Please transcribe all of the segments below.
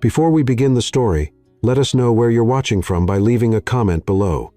Before we begin the story, let us know where you're watching from by leaving a comment below.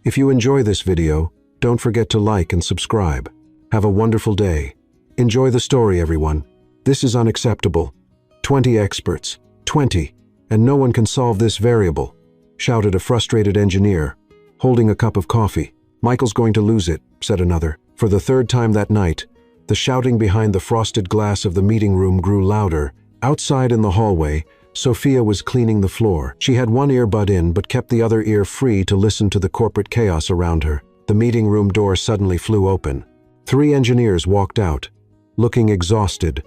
If you enjoy this video, don't forget to like and subscribe. Have a wonderful day. Enjoy the story, everyone. This is unacceptable. 20 experts. 20. And no one can solve this variable, shouted a frustrated engineer, holding a cup of coffee. Michael's going to lose it, said another. For the third time that night, the shouting behind the frosted glass of the meeting room grew louder. Outside in the hallway, Sophia was cleaning the floor. She had one earbud in but kept the other ear free to listen to the corporate chaos around her. The meeting room door suddenly flew open. 3 engineers walked out, looking exhausted,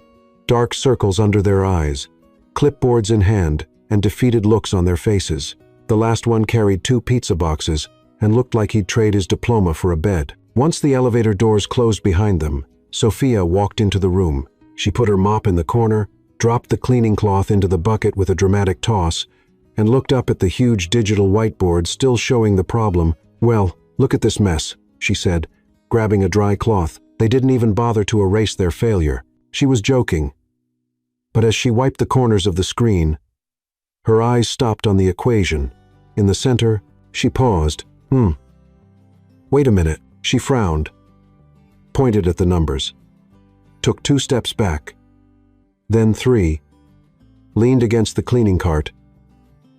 dark circles under their eyes, clipboards in hand, and defeated looks on their faces. The last one carried 2 pizza boxes and looked like he'd trade his diploma for a bed. Once the elevator doors closed behind them, Sophia walked into the room. She put her mop in the corner, dropped the cleaning cloth into the bucket with a dramatic toss, and looked up at the huge digital whiteboard still showing the problem. "Well, look at this mess," she said, grabbing a dry cloth. They didn't even bother to erase their failure. She was joking. But as she wiped the corners of the screen, her eyes stopped on the equation. In the center, she paused. Wait a minute. She frowned, pointed at the numbers, took 2 steps back, then 3, leaned against the cleaning cart,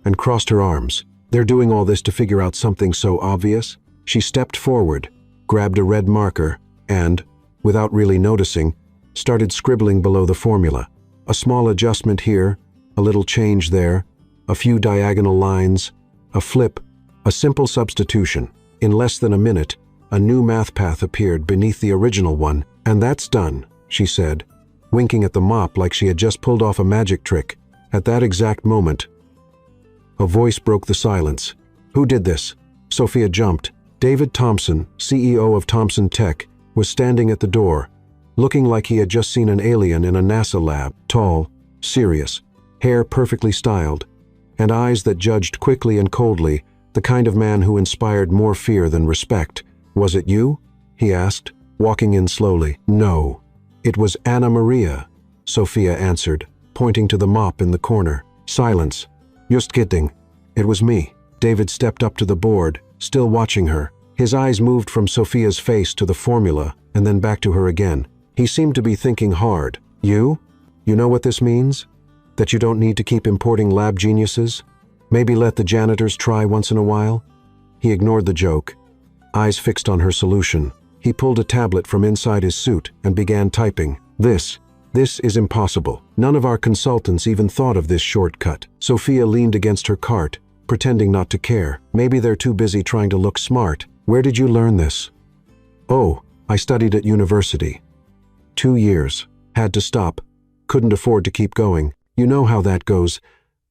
and crossed her arms. They're doing all this to figure out something so obvious? She stepped forward, grabbed a red marker, and, without really noticing, started scribbling below the formula. A small adjustment here, a little change there, a few diagonal lines, a flip, a simple substitution. In less than a minute, a new math path appeared beneath the original one. "And that's done," she said, winking at the mop like she had just pulled off a magic trick. At that exact moment, a voice broke the silence. "Who did this?" Sophia jumped. David Thompson, CEO of Thompson Tech, was standing at the door, looking like he had just seen an alien in a NASA lab. Tall, serious, hair perfectly styled, and eyes that judged quickly and coldly, the kind of man who inspired more fear than respect. "Was it you?" he asked, walking in slowly. "No, it was Anna Maria," Sophia answered, pointing to the mop in the corner. Silence. "Just kidding. It was me." David stepped up to the board, still watching her. His eyes moved from Sophia's face to the formula and then back to her again. He seemed to be thinking hard. "You? You know what this means? That you don't need to keep importing lab geniuses? Maybe let the janitors try once in a while?" He ignored the joke, eyes fixed on her solution. He pulled a tablet from inside his suit and began typing. This is impossible. None of our consultants even thought of this shortcut." Sophia leaned against her cart, pretending not to care. "Maybe they're too busy trying to look smart. Where did you learn this?" "Oh, I studied at university. 2 years. Had to stop. Couldn't afford to keep going. You know how that goes,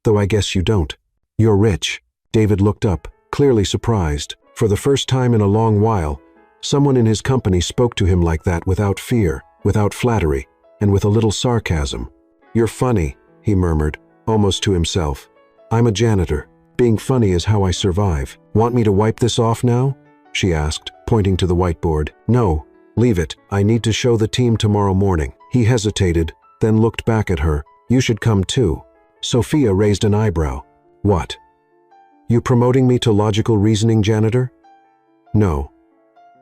though I guess you don't. You're rich." David looked up, clearly surprised. For the first time in a long while, someone in his company spoke to him like that, without fear, without flattery, and with a little sarcasm. "You're funny," he murmured, almost to himself. "I'm a janitor. Being funny is how I survive. Want me to wipe this off now?" she asked, pointing to the whiteboard. "No, leave it. I need to show the team tomorrow morning." He hesitated, then looked back at her. "You should come too." Sophia raised an eyebrow. "What? You promoting me to logical reasoning janitor?" "No.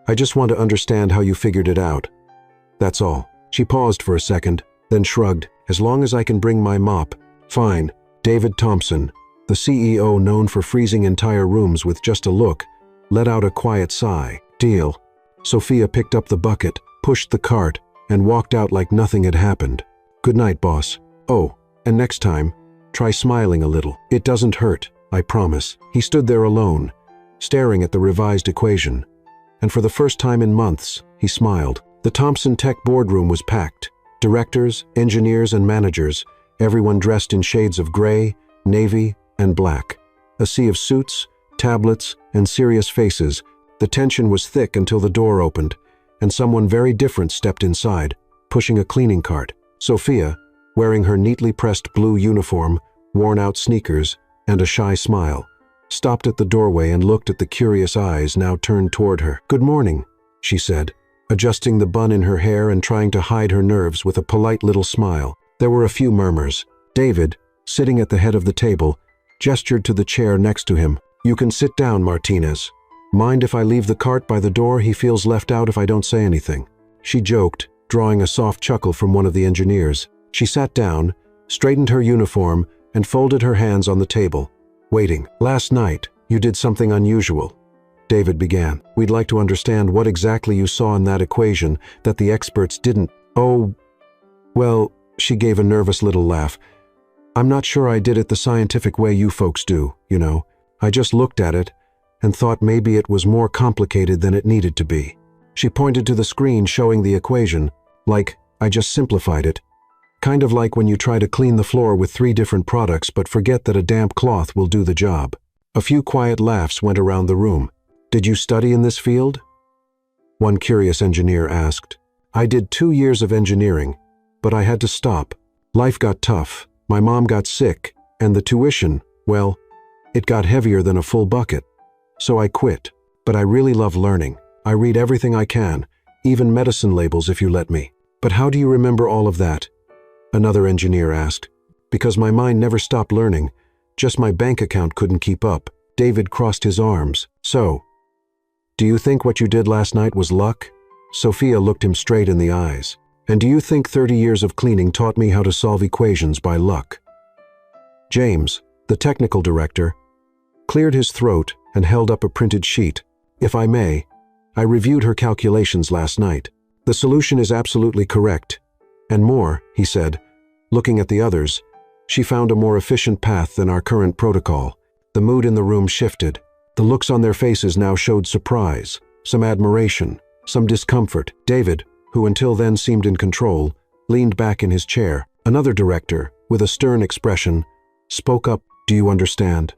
I just want to understand how you figured it out. That's all." She paused for a second, then shrugged. "As long as I can bring my mop." "Fine." David Thompson, the CEO known for freezing entire rooms with just a look, let out a quiet sigh. "Deal." Sophia picked up the bucket, pushed the cart, and walked out like nothing had happened. "Good night, boss. Oh, and next time, try smiling a little. It doesn't hurt, I promise." He stood there alone, staring at the revised equation. And for the first time in months, he smiled. The Thompson Tech boardroom was packed. Directors, engineers, and managers, everyone dressed in shades of gray, navy, and black. A sea of suits, tablets, and serious faces. The tension was thick until the door opened, and someone very different stepped inside, pushing a cleaning cart. Sophia, wearing her neatly pressed blue uniform, worn-out sneakers, and a shy smile, stopped at the doorway and looked at the curious eyes now turned toward her. "Good morning," she said, adjusting the bun in her hair and trying to hide her nerves with a polite little smile. There were a few murmurs. David, sitting at the head of the table, gestured to the chair next to him. "You can sit down, Martinez. Mind if I leave the cart by the door? He feels left out if I don't say anything." She joked, drawing a soft chuckle from one of the engineers. She sat down, straightened her uniform, and folded her hands on the table, waiting. "Last night, you did something unusual," David began. "We'd like to understand what exactly you saw in that equation that the experts didn't." "Oh, well," she gave a nervous little laugh. "I'm not sure I did it the scientific way you folks do, you know. I just looked at it and thought maybe it was more complicated than it needed to be." She pointed to the screen showing the equation, like, "I just simplified it. Kind of like when you try to clean the floor with 3 different products but forget that a damp cloth will do the job." A few quiet laughs went around the room. "Did you study in this field?" one curious engineer asked. "I did 2 years of engineering, but I had to stop. Life got tough, my mom got sick, and the tuition, well, it got heavier than a full bucket. So I quit. But I really love learning. I read everything I can, even medicine labels if you let me." "But how do you remember all of that?" another engineer asked. "Because my mind never stopped learning, just my bank account couldn't keep up." David crossed his arms. "So, do you think what you did last night was luck?" Sophia looked him straight in the eyes. "And do you think 30 years of cleaning taught me how to solve equations by luck?" James, the technical director, cleared his throat and held up a printed sheet. "If I may, I reviewed her calculations last night. The solution is absolutely correct. And more," he said, looking at the others, "she found a more efficient path than our current protocol." The mood in the room shifted. The looks on their faces now showed surprise, some admiration, some discomfort. David, who until then seemed in control, leaned back in his chair. Another director, with a stern expression, spoke up. "Do you understand?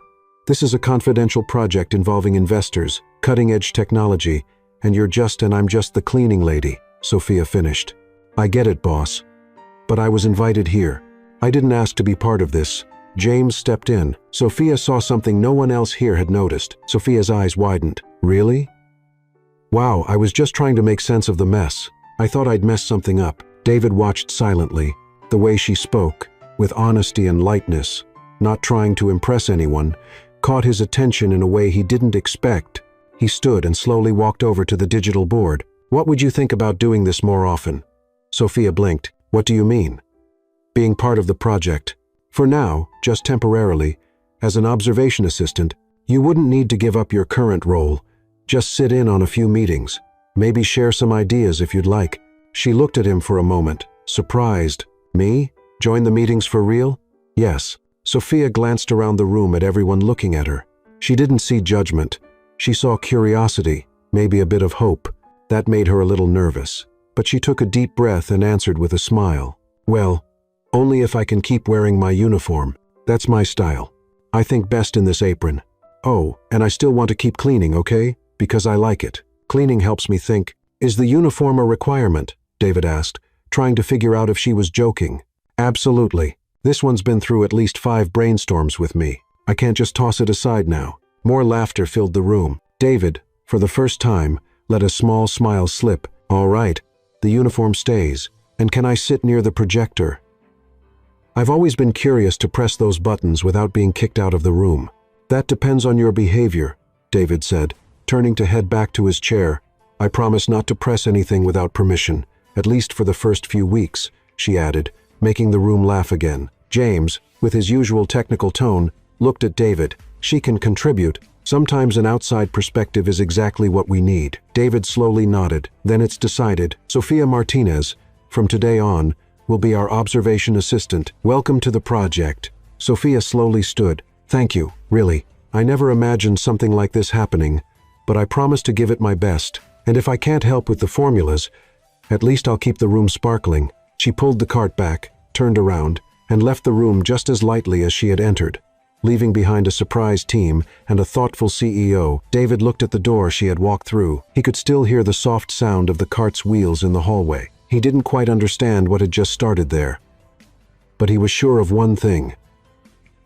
This is a confidential project involving investors, cutting-edge technology, and I'm just the cleaning lady," Sophia finished. "I get it, boss. But I was invited here. I didn't ask to be part of this." James stepped in. Sophia saw something no one else here had noticed. Sophia's eyes widened. "Really? Wow, I was just trying to make sense of the mess. I thought I'd messed something up." David watched silently. The way she spoke, with honesty and lightness, not trying to impress anyone, caught his attention in a way he didn't expect. He stood and slowly walked over to the digital board. "What would you think about doing this more often?" Sophia blinked. "What do you mean?" "Being part of the project. For now, just temporarily, as an observation assistant. You wouldn't need to give up your current role. Just sit in on a few meetings. Maybe share some ideas if you'd like." She looked at him for a moment, surprised. "Me? Join the meetings for real?" "Yes." Sophia glanced around the room at everyone looking at her. She didn't see judgment. She saw curiosity, maybe a bit of hope. That made her a little nervous. But she took a deep breath and answered with a smile. "Well, only if I can keep wearing my uniform. That's my style. I think best in this apron. Oh, and I still want to keep cleaning, okay? Because I like it. Cleaning helps me think." "Is the uniform a requirement?" David asked, trying to figure out if she was joking. "Absolutely. This one's been through at least 5 brainstorms with me. I can't just toss it aside now." More laughter filled the room. David, for the first time, let a small smile slip. "All right, the uniform stays. And can I sit near the projector? I've always been curious to press those buttons without being kicked out of the room." "That depends on your behavior," David said, turning to head back to his chair. "I promise not to press anything without permission, at least for the first few weeks," she added, making the room laugh again. James, with his usual technical tone, looked at David. "She can contribute. Sometimes an outside perspective is exactly what we need." David slowly nodded. "Then it's decided. Sophia Martinez, from today on, will be our observation assistant. Welcome to the project." Sophia slowly stood. "Thank you, really. I never imagined something like this happening, but I promise to give it my best. And if I can't help with the formulas, at least I'll keep the room sparkling." She pulled the cart back, turned around, and left the room just as lightly as she had entered, leaving behind a surprise team and a thoughtful CEO. David looked at the door she had walked through. He could still hear the soft sound of the cart's wheels in the hallway. He didn't quite understand what had just started there. But he was sure of one thing.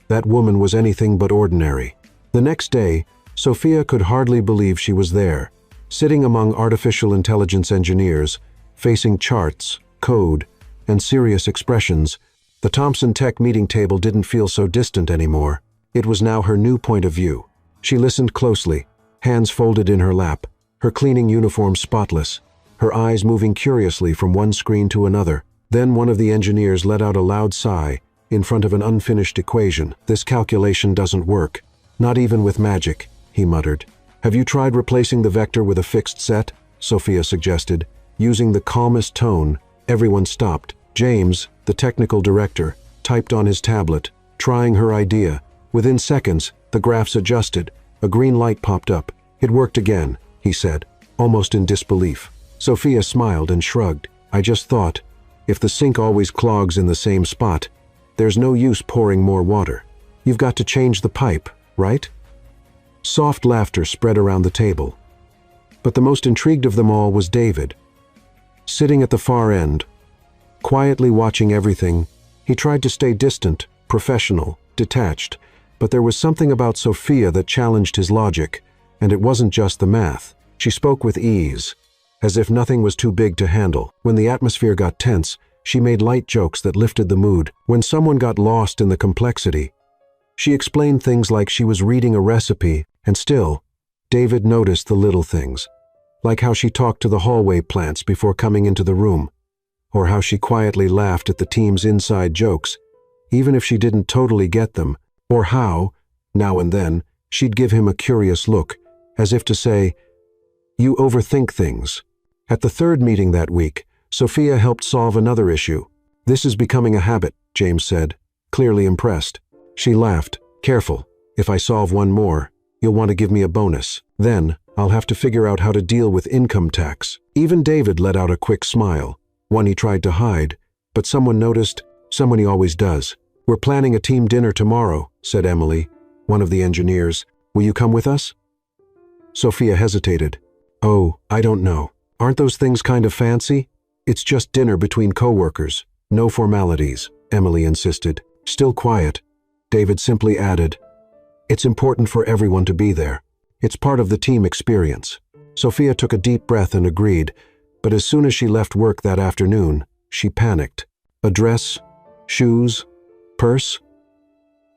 That woman was anything but ordinary. The next day, Sophia could hardly believe she was there, sitting among artificial intelligence engineers, facing charts, code, and serious expressions. The Thompson Tech meeting table didn't feel so distant anymore. It was now her new point of view. She listened closely, hands folded in her lap, her cleaning uniform spotless, her eyes moving curiously from one screen to another. Then one of the engineers let out a loud sigh in front of an unfinished equation. "This calculation doesn't work. Not even with magic," he muttered. "Have you tried replacing the vector with a fixed set?" Sophia suggested. Using the calmest tone, everyone stopped. James, the technical director, typed on his tablet, trying her idea. Within seconds, the graphs adjusted. A green light popped up. "It worked again," he said, almost in disbelief. Sophia smiled and shrugged. "I just thought, if the sink always clogs in the same spot, there's no use pouring more water. You've got to change the pipe, right?" Soft laughter spread around the table. But the most intrigued of them all was David. Sitting at the far end, quietly watching everything, he tried to stay distant, professional, detached, but there was something about Sophia that challenged his logic, and it wasn't just the math. She spoke with ease, as if nothing was too big to handle. When the atmosphere got tense, she made light jokes that lifted the mood. When someone got lost in the complexity, she explained things like she was reading a recipe, and still, David noticed the little things, like how she talked to the hallway plants before coming into the room, or how she quietly laughed at the team's inside jokes, even if she didn't totally get them, or how, now and then, she'd give him a curious look, as if to say, "You overthink things." At the third meeting that week, Sophia helped solve another issue. "This is becoming a habit," James said, clearly impressed. She laughed. "Careful, if I solve one more, you'll want to give me a bonus. Then, I'll have to figure out how to deal with income tax." Even David let out a quick smile, one he tried to hide, but someone noticed, someone he always does. "We're planning a team dinner tomorrow," said Emily, one of the engineers. "Will you come with us?" Sophia hesitated. "Oh, I don't know. Aren't those things kind of fancy?" "It's just dinner between coworkers. No formalities," Emily insisted. Still quiet, David simply added, "It's important for everyone to be there. It's part of the team experience." Sophia took a deep breath and agreed, but as soon as she left work that afternoon, she panicked. "A dress? Shoes? Purse?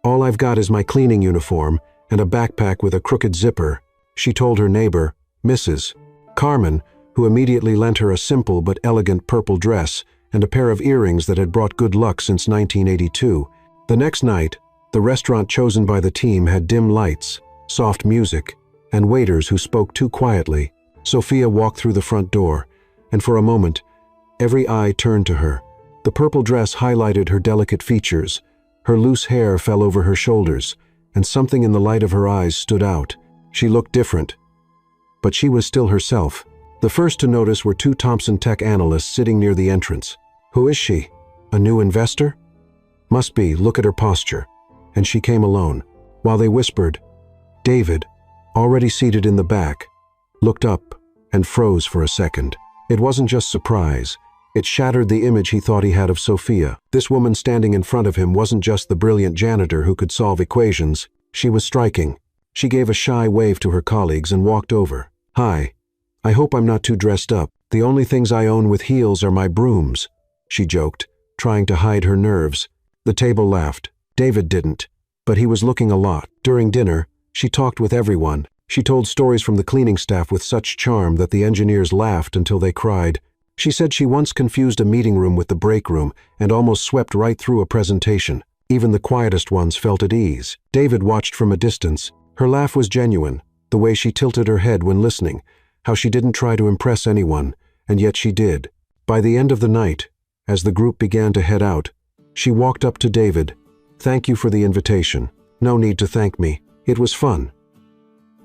All I've got is my cleaning uniform and a backpack with a crooked zipper," she told her neighbor, Mrs. Carmen, who immediately lent her a simple but elegant purple dress and a pair of earrings that had brought good luck since 1982. The next night, the restaurant chosen by the team had dim lights, soft music, and waiters who spoke too quietly. Sophia walked through the front door, and for a moment, every eye turned to her. The purple dress highlighted her delicate features, her loose hair fell over her shoulders, and something in the light of her eyes stood out. She looked different, but she was still herself. The first to notice were two Thompson Tech analysts sitting near the entrance. "Who is she? A new investor?" "Must be, look at her posture." And she came alone. While they whispered, David, already seated in the back, looked up and froze for a second. It wasn't just surprise. It shattered the image he thought he had of Sophia. This woman standing in front of him wasn't just the brilliant janitor who could solve equations. She was striking. She gave a shy wave to her colleagues and walked over. "Hi. I hope I'm not too dressed up. The only things I own with heels are my brooms," she joked, trying to hide her nerves. The table laughed. David didn't, but he was looking a lot. During dinner, she talked with everyone. She told stories from the cleaning staff with such charm that the engineers laughed until they cried. She said she once confused a meeting room with the break room and almost swept right through a presentation. Even the quietest ones felt at ease. David watched from a distance. Her laugh was genuine, the way she tilted her head when listening, how she didn't try to impress anyone, and yet she did. By the end of the night, as the group began to head out, she walked up to David. "Thank you for the invitation. No need to thank me. It was fun.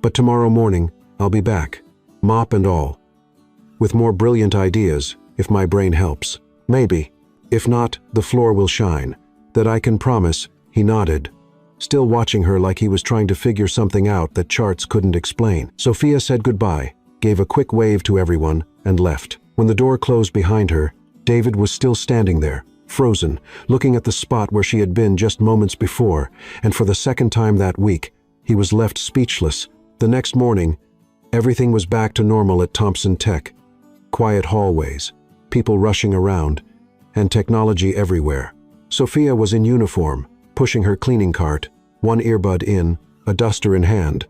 But tomorrow morning, I'll be back, mop and all. With more brilliant ideas, if my brain helps. Maybe. If not, the floor will shine. That I can promise," he nodded, still watching her like he was trying to figure something out that charts couldn't explain. Sophia said goodbye, gave a quick wave to everyone, and left. When the door closed behind her, David was still standing there, frozen, looking at the spot where she had been just moments before, and for the second time that week, he was left speechless. The next morning, everything was back to normal at Thompson Tech. Quiet hallways, people rushing around, and technology everywhere. Sophia was in uniform, pushing her cleaning cart, one earbud in, a duster in hand.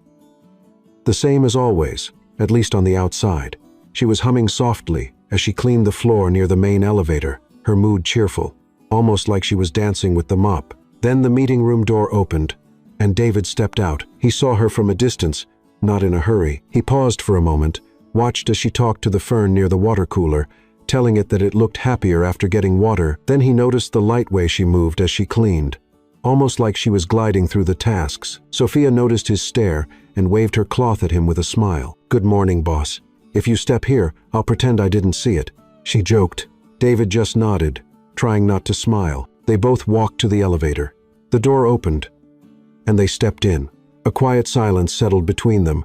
The same as always, at least on the outside. She was humming softly as she cleaned the floor near the main elevator, her mood cheerful, almost like she was dancing with the mop. Then the meeting room door opened, and David stepped out. He saw her from a distance, not in a hurry. He paused for a moment, watched as she talked to the fern near the water cooler, telling it that it looked happier after getting water. Then he noticed the light way she moved as she cleaned, almost like she was gliding through the tasks. Sophia noticed his stare and waved her cloth at him with a smile. "Good morning, boss. If you step here, I'll pretend I didn't see it," she joked. David just nodded, trying not to smile. They both walked to the elevator. The door opened, and they stepped in. A quiet silence settled between them,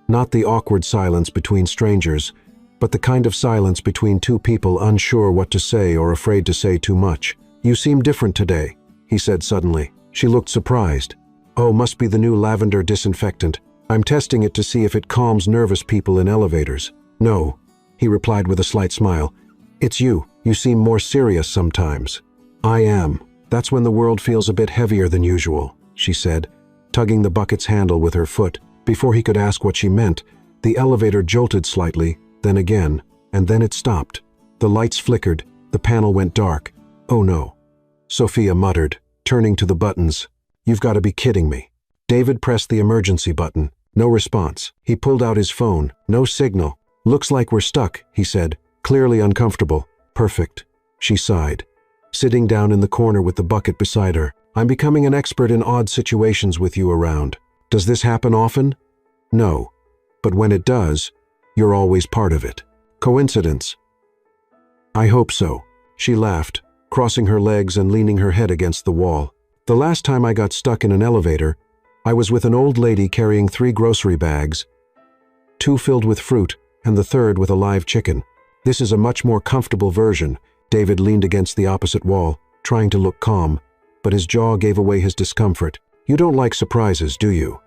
not the awkward silence between strangers, but the kind of silence between two people unsure what to say or afraid to say too much. "You seem different today," he said suddenly. She looked surprised. "Oh, must be the new lavender disinfectant. I'm testing it to see if it calms nervous people in elevators." "No," he replied with a slight smile. "It's you. You seem more serious sometimes." "I am. That's when the world feels a bit heavier than usual," she said, tugging the bucket's handle with her foot. Before he could ask what she meant, the elevator jolted slightly, then again, and then it stopped. The lights flickered, the panel went dark. "Oh no," Sophia muttered, turning to the buttons. "You've got to be kidding me." David pressed the emergency button. No response. He pulled out his phone. No signal. "Looks like we're stuck," he said, clearly uncomfortable. "Perfect," she sighed, sitting down in the corner with the bucket beside her. "I'm becoming an expert in odd situations with you around. Does this happen often?" "No. But when it does, you're always part of it." "Coincidence?" "I hope so." She laughed, crossing her legs and leaning her head against the wall. "The last time I got stuck in an elevator, I was with an old lady carrying 3 grocery bags, 2 filled with fruit and the third with a live chicken. This is a much more comfortable version." David leaned against the opposite wall, trying to look calm, but his jaw gave away his discomfort. "You don't like surprises, do you?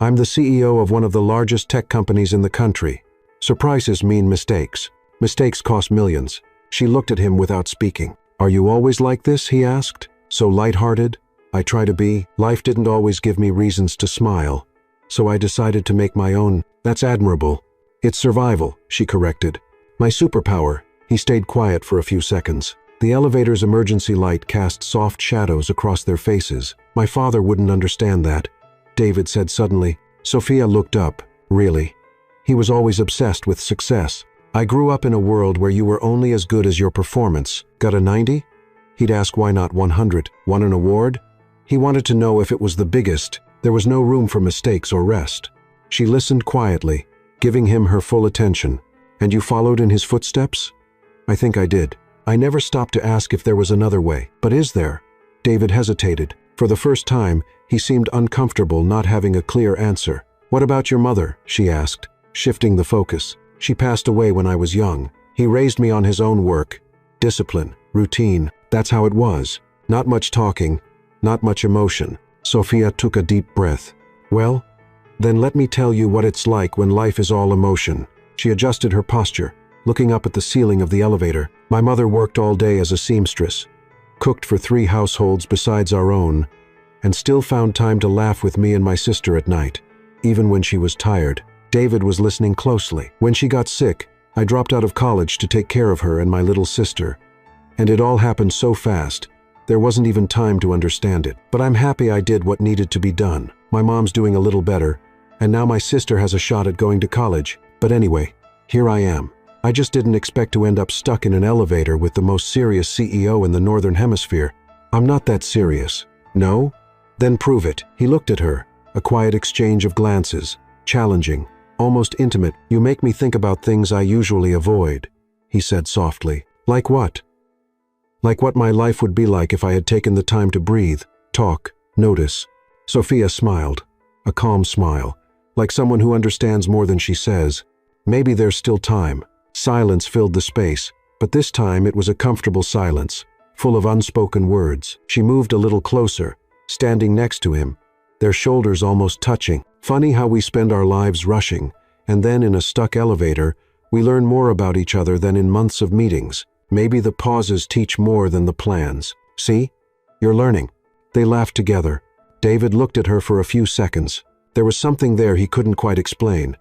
I'm the CEO of one of the largest tech companies in the country. Surprises mean mistakes. Mistakes cost millions." She looked at him without speaking. "Are you always like this?" he asked. "So lighthearted?" "I try to be. Life didn't always give me reasons to smile, so I decided to make my own." "That's admirable." "It's survival," she corrected. "My superpower." He stayed quiet for a few seconds. The elevator's emergency light cast soft shadows across their faces. "My father wouldn't understand that," David said suddenly. Sophia looked up. "Really? He was always obsessed with success." "I grew up in a world where you were only as good as your performance." "Got a 90? He'd ask why not 100. "Won an award?" He wanted to know if it was the biggest. There was no room for mistakes or rest. She listened quietly, giving him her full attention. "And you followed in his footsteps?" "I think I did. I never stopped to ask if there was another way." "But is there?" David hesitated. For the first time, he seemed uncomfortable not having a clear answer. "What about your mother?" she asked, shifting the focus. "She passed away when I was young. He raised me on his own work. Discipline, routine, that's how it was. Not much talking, not much emotion." Sophia took a deep breath. "Well, then let me tell you what it's like when life is all emotion." She adjusted her posture, looking up at the ceiling of the elevator. "My mother worked all day as a seamstress, cooked for 3 households besides our own, and still found time to laugh with me and my sister at night, even when she was tired." David was listening closely. "When she got sick, I dropped out of college to take care of her and my little sister. And it all happened so fast, there wasn't even time to understand it. But I'm happy I did what needed to be done. My mom's doing a little better, and now my sister has a shot at going to college. But anyway, here I am. I just didn't expect to end up stuck in an elevator with the most serious CEO in the Northern Hemisphere. I'm not that serious." "No? Then prove it." He looked at her, a quiet exchange of glances, challenging, almost intimate. "You make me think about things I usually avoid," he said softly. "Like what?" "Like what my life would be like if I had taken the time to breathe, talk, notice." Sophia smiled, a calm smile, like someone who understands more than she says. "Maybe there's still time." Silence filled the space, but this time it was a comfortable silence, full of unspoken words. She moved a little closer, standing next to him, their shoulders almost touching. "Funny how we spend our lives rushing, and then in a stuck elevator, we learn more about each other than in months of meetings. Maybe the pauses teach more than the plans." "See?" You're learning." They laughed together. David looked at her for a few seconds. There was something there he couldn't quite explain.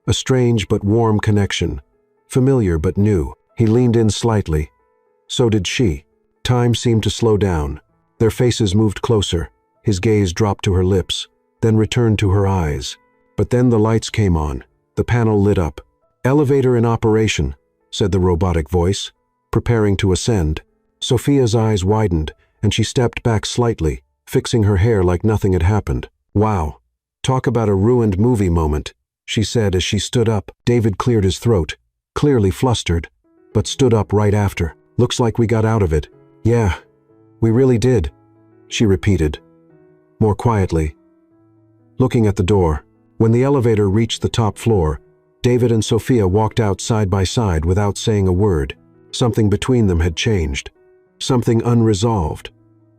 A strange but warm connection. Familiar but new. He leaned in slightly. So did she. Time seemed to slow down. Their faces moved closer. His gaze dropped to her lips, then returned to her eyes. But then the lights came on. The panel lit up. "Elevator in operation," said the robotic voice, preparing to ascend. Sophia's eyes widened, and she stepped back slightly, fixing her hair like nothing had happened. "Wow. Talk about a ruined movie moment," she said as she stood up. David cleared his throat, clearly flustered, but stood up right after. "Looks like we got out of it." "Yeah, we really did," she repeated, more quietly. Looking at the door, when the elevator reached the top floor, David and Sophia walked out side by side without saying a word. Something between them had changed. Something unresolved.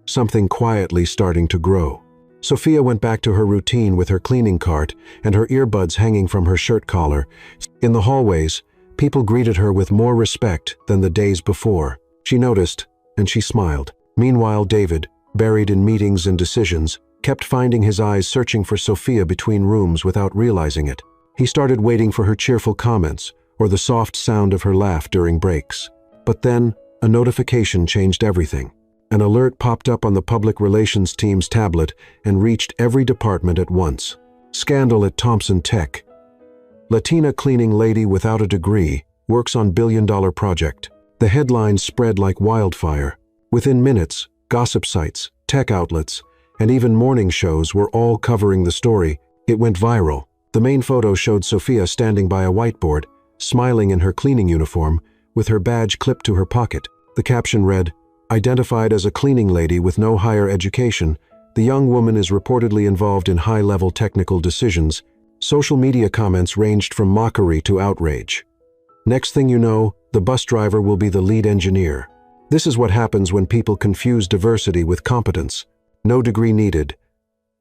Something quietly starting to grow. Sophia went back to her routine with her cleaning cart and her earbuds hanging from her shirt collar. In the hallways, people greeted her with more respect than the days before. She noticed, and she smiled. Meanwhile, David, buried in meetings and decisions, kept finding his eyes searching for Sophia between rooms without realizing it. He started waiting for her cheerful comments or the soft sound of her laugh during breaks. But then, a notification changed everything. An alert popped up on the public relations team's tablet and reached every department at once. Scandal at Thompson Tech. Latina cleaning lady without a degree works on billion-dollar project. The headlines spread like wildfire. Within minutes, gossip sites, tech outlets, and even morning shows were all covering the story. It went viral. The main photo showed Sophia standing by a whiteboard, smiling in her cleaning uniform, with her badge clipped to her pocket. The caption read, "Identified as a cleaning lady with no higher education, the young woman is reportedly involved in high-level technical decisions." Social media comments ranged from mockery to outrage. Next thing you know, the bus driver will be the lead engineer. This is what happens when people confuse diversity with competence. No degree needed.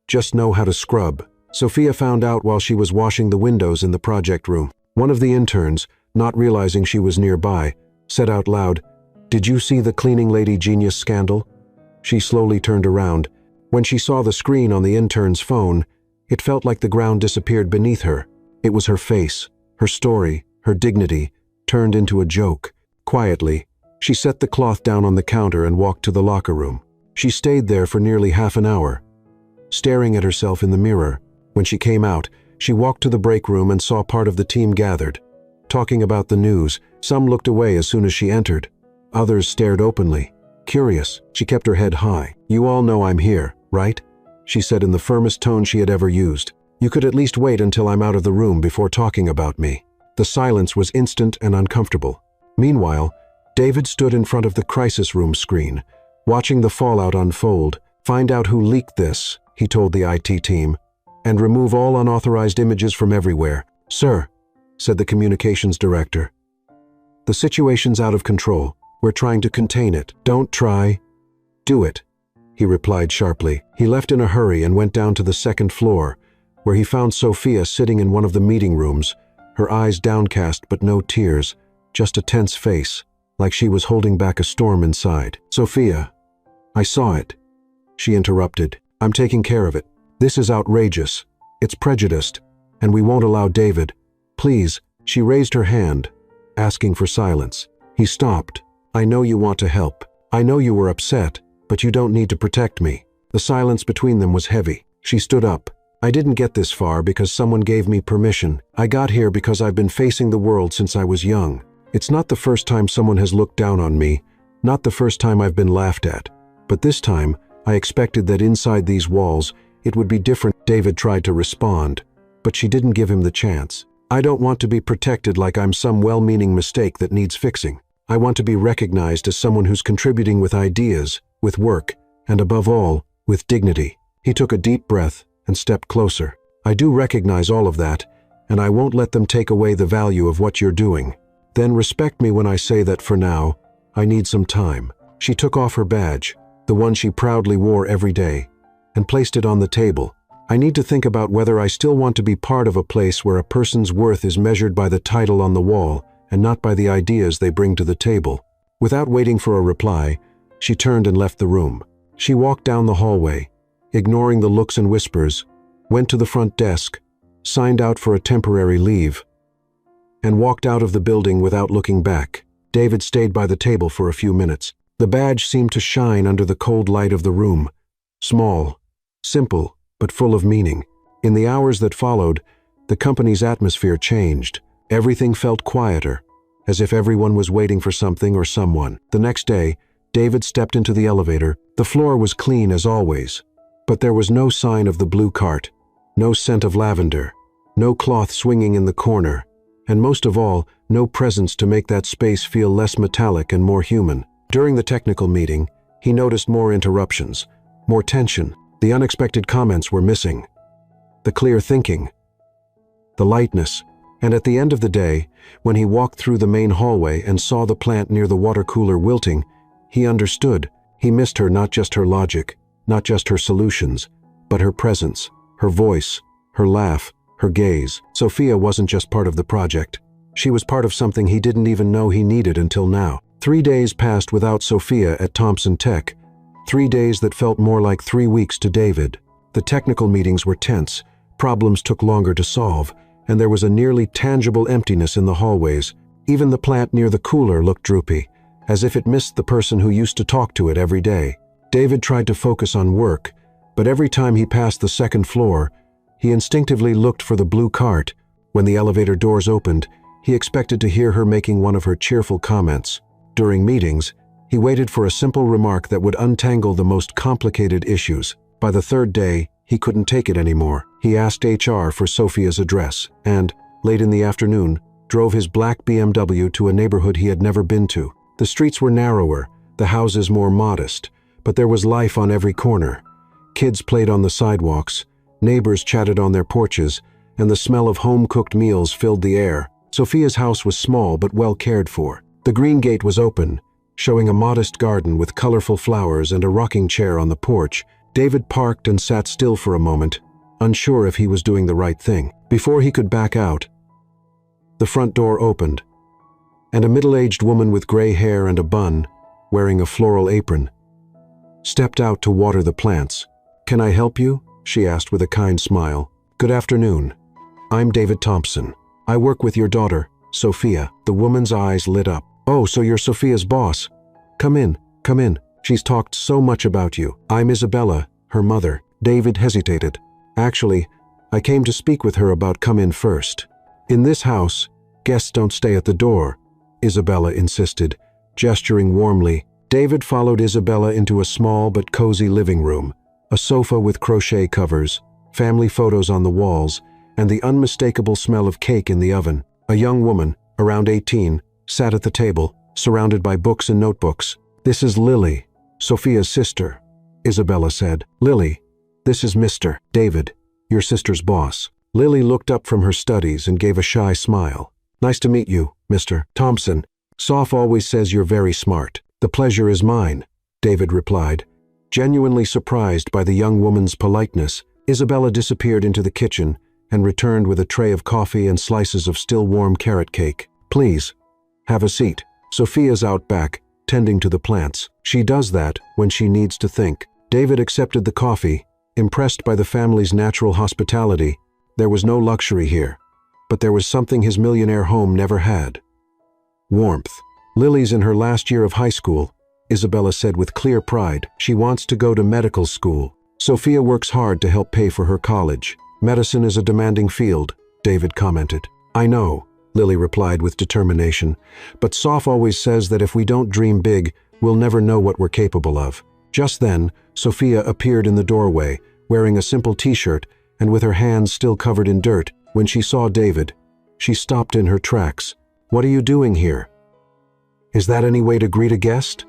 Just know how to scrub. Sophia found out while she was washing the windows in the project room. One of the interns, not realizing she was nearby, said out loud, "Did you see the cleaning lady genius scandal?" She slowly turned around. When she saw the screen on the intern's phone, it felt like the ground disappeared beneath her. It was her face, her story, her dignity, turned into a joke. Quietly, she set the cloth down on the counter and walked to the locker room. She stayed there for nearly half an hour, staring at herself in the mirror. When she came out, she walked to the break room and saw part of the team gathered, talking about the news. Some looked away as soon as she entered. Others stared openly, curious. She kept her head high. "You all know I'm here, right?" she said in the firmest tone she had ever used. "You could at least wait until I'm out of the room before talking about me." The silence was instant and uncomfortable. Meanwhile, David stood in front of the crisis room screen, watching the fallout unfold. "Find out who leaked this," he told the IT team, "and remove all unauthorized images from everywhere." "Sir," said the communications director. "The situation's out of control. We're trying to contain it." "Don't try. Do it," he replied sharply. He left in a hurry and went down to the second floor, where he found Sophia sitting in one of the meeting rooms, her eyes downcast but no tears, just a tense face, like she was holding back a storm inside. "Sophia, I saw it," she interrupted. "I'm taking care of it. This is outrageous. It's prejudiced, and we won't allow David. Please." She raised her hand, asking for silence. He stopped. "I know you want to help. I know you were upset, but you don't need to protect me." The silence between them was heavy. She stood up. "I didn't get this far because someone gave me permission. I got here because I've been facing the world since I was young. It's not the first time someone has looked down on me, not the first time I've been laughed at. But this time, I expected that inside these walls, it would be different." David tried to respond, but she didn't give him the chance. "I don't want to be protected like I'm some well-meaning mistake that needs fixing. I want to be recognized as someone who's contributing with ideas, with work, and above all, with dignity." He took a deep breath and stepped closer. "I do recognize all of that, and I won't let them take away the value of what you're doing. Then respect me when I say that for now, I need some time." She took off her badge, the one she proudly wore every day, and placed it on the table. "I need to think about whether I still want to be part of a place where a person's worth is measured by the title on the wall and not by the ideas they bring to the table." Without waiting for a reply, she turned and left the room. She walked down the hallway, ignoring the looks and whispers, went to the front desk, signed out for a temporary leave, and walked out of the building without looking back. David stayed by the table for a few minutes. The badge seemed to shine under the cold light of the room. Small, simple, but full of meaning. In the hours that followed, the company's atmosphere changed. Everything felt quieter, as if everyone was waiting for something or someone. The next day, David stepped into the elevator. The floor was clean as always, but there was no sign of the blue cart, no scent of lavender, no cloth swinging in the corner, and most of all, no presence to make that space feel less metallic and more human. During the technical meeting, he noticed more interruptions, more tension. The unexpected comments were missing. The clear thinking, the lightness, and at the end of the day, when he walked through the main hallway and saw the plant near the water cooler wilting, he understood. He missed her, not just her logic, not just her solutions, but her presence, her voice, her laugh, her gaze. Sophia wasn't just part of the project. She was part of something he didn't even know he needed until now. 3 days passed without Sophia at Thompson Tech. 3 days that felt more like 3 weeks to David. The technical meetings were tense, problems took longer to solve, and there was a nearly tangible emptiness in the hallways. Even the plant near the cooler looked droopy, as if it missed the person who used to talk to it every day. David tried to focus on work, but every time he passed the second floor, he instinctively looked for the blue cart. When the elevator doors opened, he expected to hear her making one of her cheerful comments. During meetings, he waited for a simple remark that would untangle the most complicated issues. By the third day, he couldn't take it anymore. He asked HR for Sophia's address and, late in the afternoon, drove his black BMW to a neighborhood he had never been to. The streets were narrower, the houses more modest, but there was life on every corner. Kids played on the sidewalks, neighbors chatted on their porches, and the smell of home-cooked meals filled the air. Sophia's house was small but well cared for. The green gate was open, showing a modest garden with colorful flowers and a rocking chair on the porch. David parked and sat still for a moment, unsure if he was doing the right thing. Before he could back out, the front door opened, and a middle-aged woman with gray hair and a bun, wearing a floral apron, stepped out to water the plants. "Can I help you?" she asked with a kind smile. "Good afternoon. I'm David Thompson. I work with your daughter, Sophia." The woman's eyes lit up. "Oh, so you're Sophia's boss. Come in, come in. She's talked so much about you. I'm Isabella, her mother." David hesitated. "Actually, I came to speak with her about come in first." "In this house, guests don't stay at the door," Isabella insisted, gesturing warmly. David followed Isabella into a small but cozy living room, a sofa with crochet covers, family photos on the walls, and the unmistakable smell of cake in the oven. A young woman, around 18, sat at the table, surrounded by books and notebooks. "This is Lily, Sophia's sister," Isabella said. "Lily, this is Mr. David, your sister's boss." Lily looked up from her studies and gave a shy smile. "Nice to meet you, Mr. Thompson. Soph always says you're very smart." "The pleasure is mine," David replied, genuinely surprised by the young woman's politeness. Isabella disappeared into the kitchen and returned with a tray of coffee and slices of still warm carrot cake. "Please, have a seat. Sophia's out back, tending to the plants. She does that when she needs to think." David accepted the coffee, impressed by the family's natural hospitality. There was no luxury here, but there was something his millionaire home never had: warmth. "Lily's in her last year of high school," Isabella said with clear pride. "She wants to go to medical school. Sophia works hard to help pay for her college. Medicine is a demanding field," David commented. "I know," Lily replied with determination, "but Soph always says that if we don't dream big, we'll never know what we're capable of." Just then, Sophia appeared in the doorway, wearing a simple t-shirt and with her hands still covered in dirt. When she saw David, she stopped in her tracks. "What are you doing here? Is that any way to greet a guest?"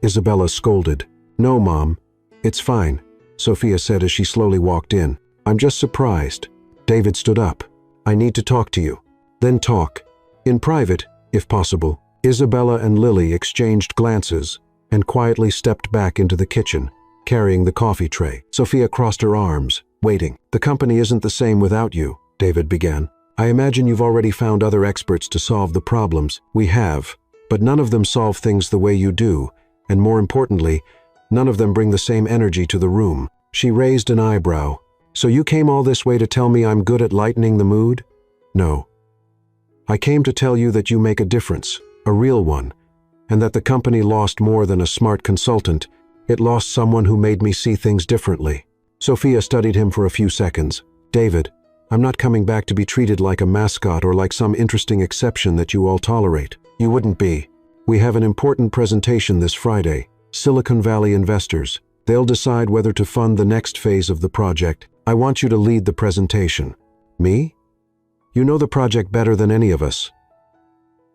Isabella scolded. "No, Mom. It's fine," Sophia said as she slowly walked in. "I'm just surprised." David stood up. "I need to talk to you." "Then talk. In private, if possible." Isabella and Lily exchanged glances and quietly stepped back into the kitchen, carrying the coffee tray. Sophia crossed her arms, waiting. "The company isn't the same without you," David began. "I imagine you've already found other experts to solve the problems." "We have, but none of them solve things the way you do, and more importantly, None of them bring the same energy to the room. She raised an eyebrow. So you came all this way to tell me I'm good at lightening the mood? No. I came to tell you that you make a difference, a real one, and that the company lost more than a smart consultant. It lost someone who made me see things differently. Sophia studied him for a few seconds. David, I'm not coming back to be treated like a mascot or like some interesting exception that you all tolerate. You wouldn't be. We have an important presentation this Friday. Silicon Valley investors. They'll decide whether to fund the next phase of the project. I want you to lead the presentation. Me? You know the project better than any of us.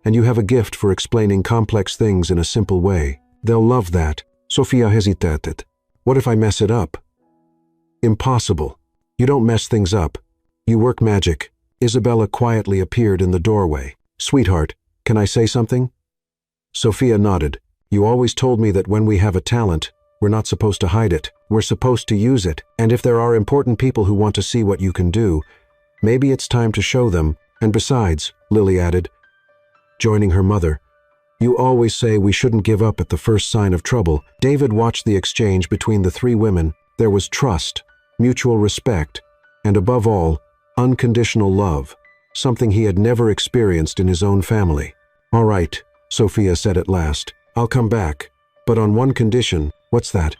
And you have a gift for explaining complex things in a simple way. They'll love that. Sophia hesitated. What if I mess it up? Impossible. You don't mess things up. You work magic. Isabella quietly appeared in the doorway. Sweetheart, can I say something? Sophia nodded. You always told me that when we have a talent, we're not supposed to hide it. We're supposed to use it. And if there are important people who want to see what you can do, maybe it's time to show them. And besides, Lily added, joining her mother, you always say we shouldn't give up at the first sign of trouble. David watched the exchange between the three women. There was trust, mutual respect, and above all, unconditional love, something he had never experienced in his own family. All right, Sophia said at last. I'll come back, but on one condition. What's that?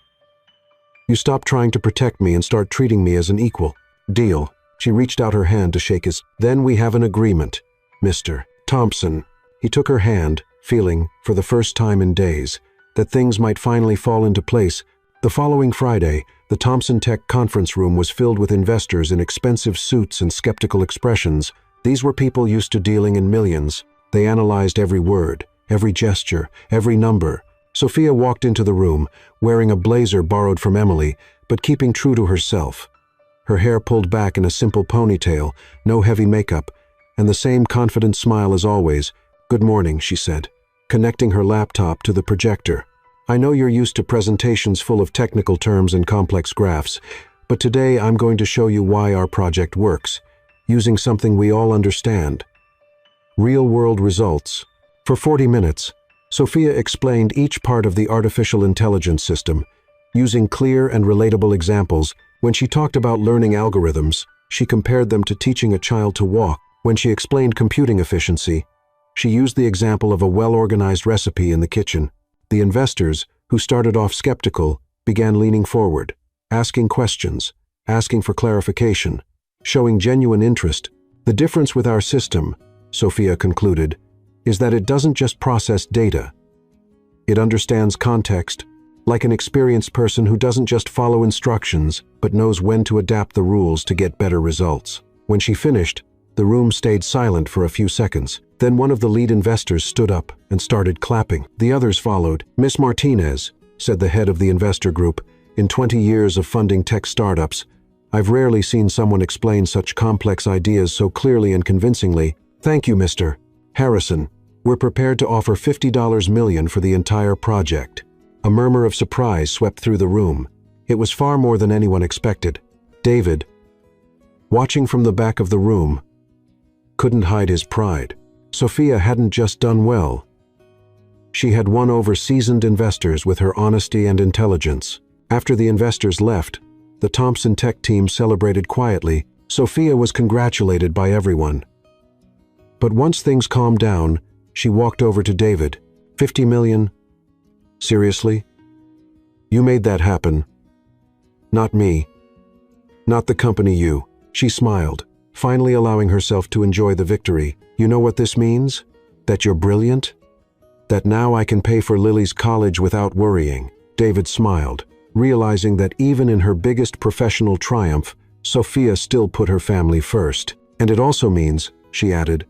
You stop trying to protect me and start treating me as an equal. Deal. She reached out her hand to shake his. Then we have an agreement, Mr. Thompson. He took her hand, feeling, for the first time in days, that things might finally fall into place. The following Friday, the Thompson Tech conference room was filled with investors in expensive suits and skeptical expressions. These were people used to dealing in millions. They analyzed every word, every gesture, every number. Sophia walked into the room, wearing a blazer borrowed from Emily, but keeping true to herself. Her hair pulled back in a simple ponytail, no heavy makeup, and the same confident smile as always. Good morning, she said, connecting her laptop to the projector. I know you're used to presentations full of technical terms and complex graphs, but today I'm going to show you why our project works, using something we all understand. Real-world results. For 40 minutes, Sophia explained each part of the artificial intelligence system, using clear and relatable examples. When she talked about learning algorithms, she compared them to teaching a child to walk. When she explained computing efficiency, she used the example of a well-organized recipe in the kitchen. The investors, who started off skeptical, began leaning forward, asking questions, asking for clarification, showing genuine interest. The difference with our system, Sophia concluded, is that it doesn't just process data. It understands context, like an experienced person who doesn't just follow instructions, but knows when to adapt the rules to get better results. When she finished, the room stayed silent for a few seconds. Then one of the lead investors stood up and started clapping. The others followed. Miss Martinez, said the head of the investor group, in 20 years of funding tech startups, I've rarely seen someone explain such complex ideas so clearly and convincingly. Thank you, Mr. Harrison. We're prepared to offer $50 million for the entire project. A murmur of surprise swept through the room. It was far more than anyone expected. David, watching from the back of the room, couldn't hide his pride. Sophia hadn't just done well. She had won over seasoned investors with her honesty and intelligence. After the investors left, the Thompson Tech team celebrated quietly. Sophia was congratulated by everyone. But once things calmed down, she walked over to David. 50 million? Seriously? You made that happen. Not me. Not the company you. She smiled, finally allowing herself to enjoy the victory. You know what this means? That you're brilliant? That now I can pay for Lily's college without worrying. David smiled, realizing that even in her biggest professional triumph, Sophia still put her family first. And it also means, she added,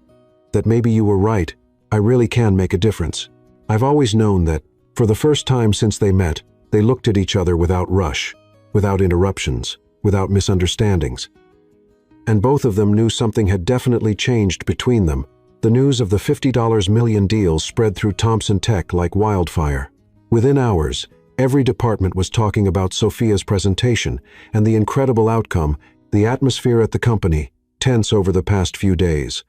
that maybe you were right. I really can make a difference. I've always known that, for the first time since they met, they looked at each other without rush, without interruptions, without misunderstandings. And both of them knew something had definitely changed between them. The news of the $50 million deal spread through Thompson Tech like wildfire. Within hours, every department was talking about Sophia's presentation and the incredible outcome. The atmosphere at the company, tense over the past few days,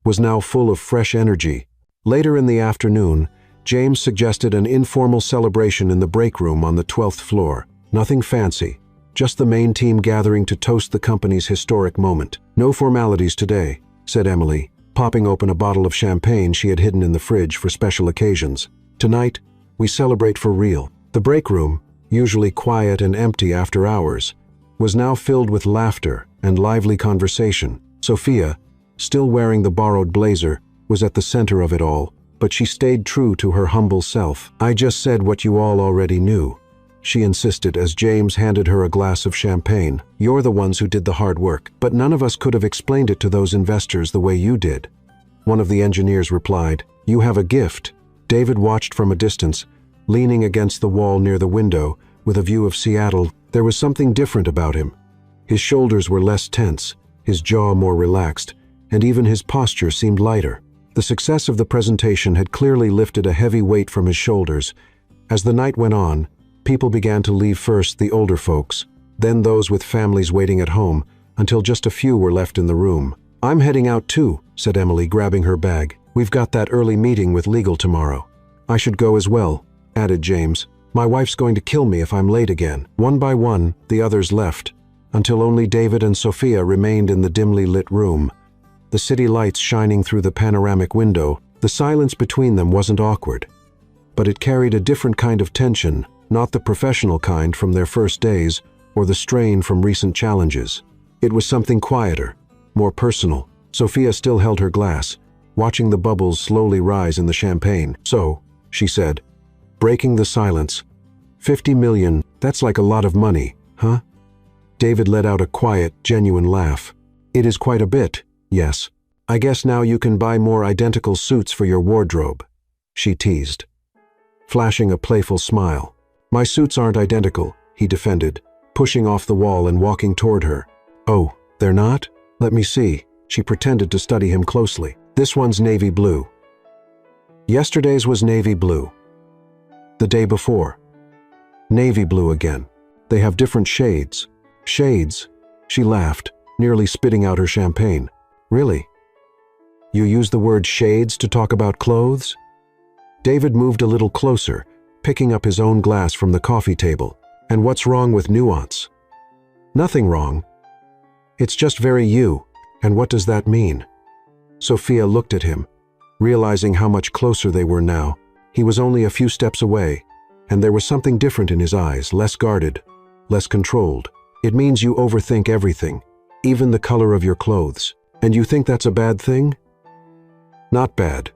was now full of fresh energy. Later in the afternoon, James suggested an informal celebration in the break room on the 12th floor. Nothing fancy, just the main team gathering to toast the company's historic moment. "No formalities today," said Emily, popping open a bottle of champagne she had hidden in the fridge for special occasions. "Tonight, we celebrate for real." The break room, usually quiet and empty after hours, was now filled with laughter and lively conversation. Sophia, still wearing the borrowed blazer, was at the center of it all, but she stayed true to her humble self. "I just said what you all already knew," she insisted as James handed her a glass of champagne. "You're the ones who did the hard work, but none of us could have explained it to those investors the way you did." One of the engineers replied, "You have a gift." David watched from a distance, leaning against the wall near the window, with a view of Seattle. There was something different about him. His shoulders were less tense, his jaw more relaxed, and even his posture seemed lighter. The success of the presentation had clearly lifted a heavy weight from his shoulders. As the night went on, people began to leave, first the older folks, then those with families waiting at home, until just a few were left in the room. "I'm heading out too," said Emily, grabbing her bag. "We've got that early meeting with legal tomorrow." "I should go as well," added James. "My wife's going to kill me if I'm late again." One by one, the others left, until only David and Sophia remained in the dimly lit room. The city lights shining through the panoramic window, the silence between them wasn't awkward. But it carried a different kind of tension, not the professional kind from their first days, or the strain from recent challenges. It was something quieter, more personal. Sophia still held her glass, watching the bubbles slowly rise in the champagne. "So," she said, breaking the silence, "50 million, that's like a lot of money, huh?" David let out a quiet, genuine laugh. "It is quite a bit, yes. I guess now you can buy more identical suits for your wardrobe," she teased, flashing a playful smile. "My suits aren't identical," he defended, pushing off the wall and walking toward her. "Oh, they're not? Let me see." She pretended to study him closely. "This one's navy blue. Yesterday's was navy blue. The day before, navy blue again. They have different shades." "Shades?" She laughed, nearly spitting out her champagne. "Really? You use the word shades to talk about clothes?" David moved a little closer, picking up his own glass from the coffee table. "And what's wrong with nuance?" "Nothing wrong. It's just very you. And what does that mean?" Sophia looked at him, realizing how much closer they were now. He was only a few steps away, and there was something different in his eyes, less guarded, less controlled. "It means you overthink everything, even the color of your clothes. And you think that's a bad thing?" "Not bad.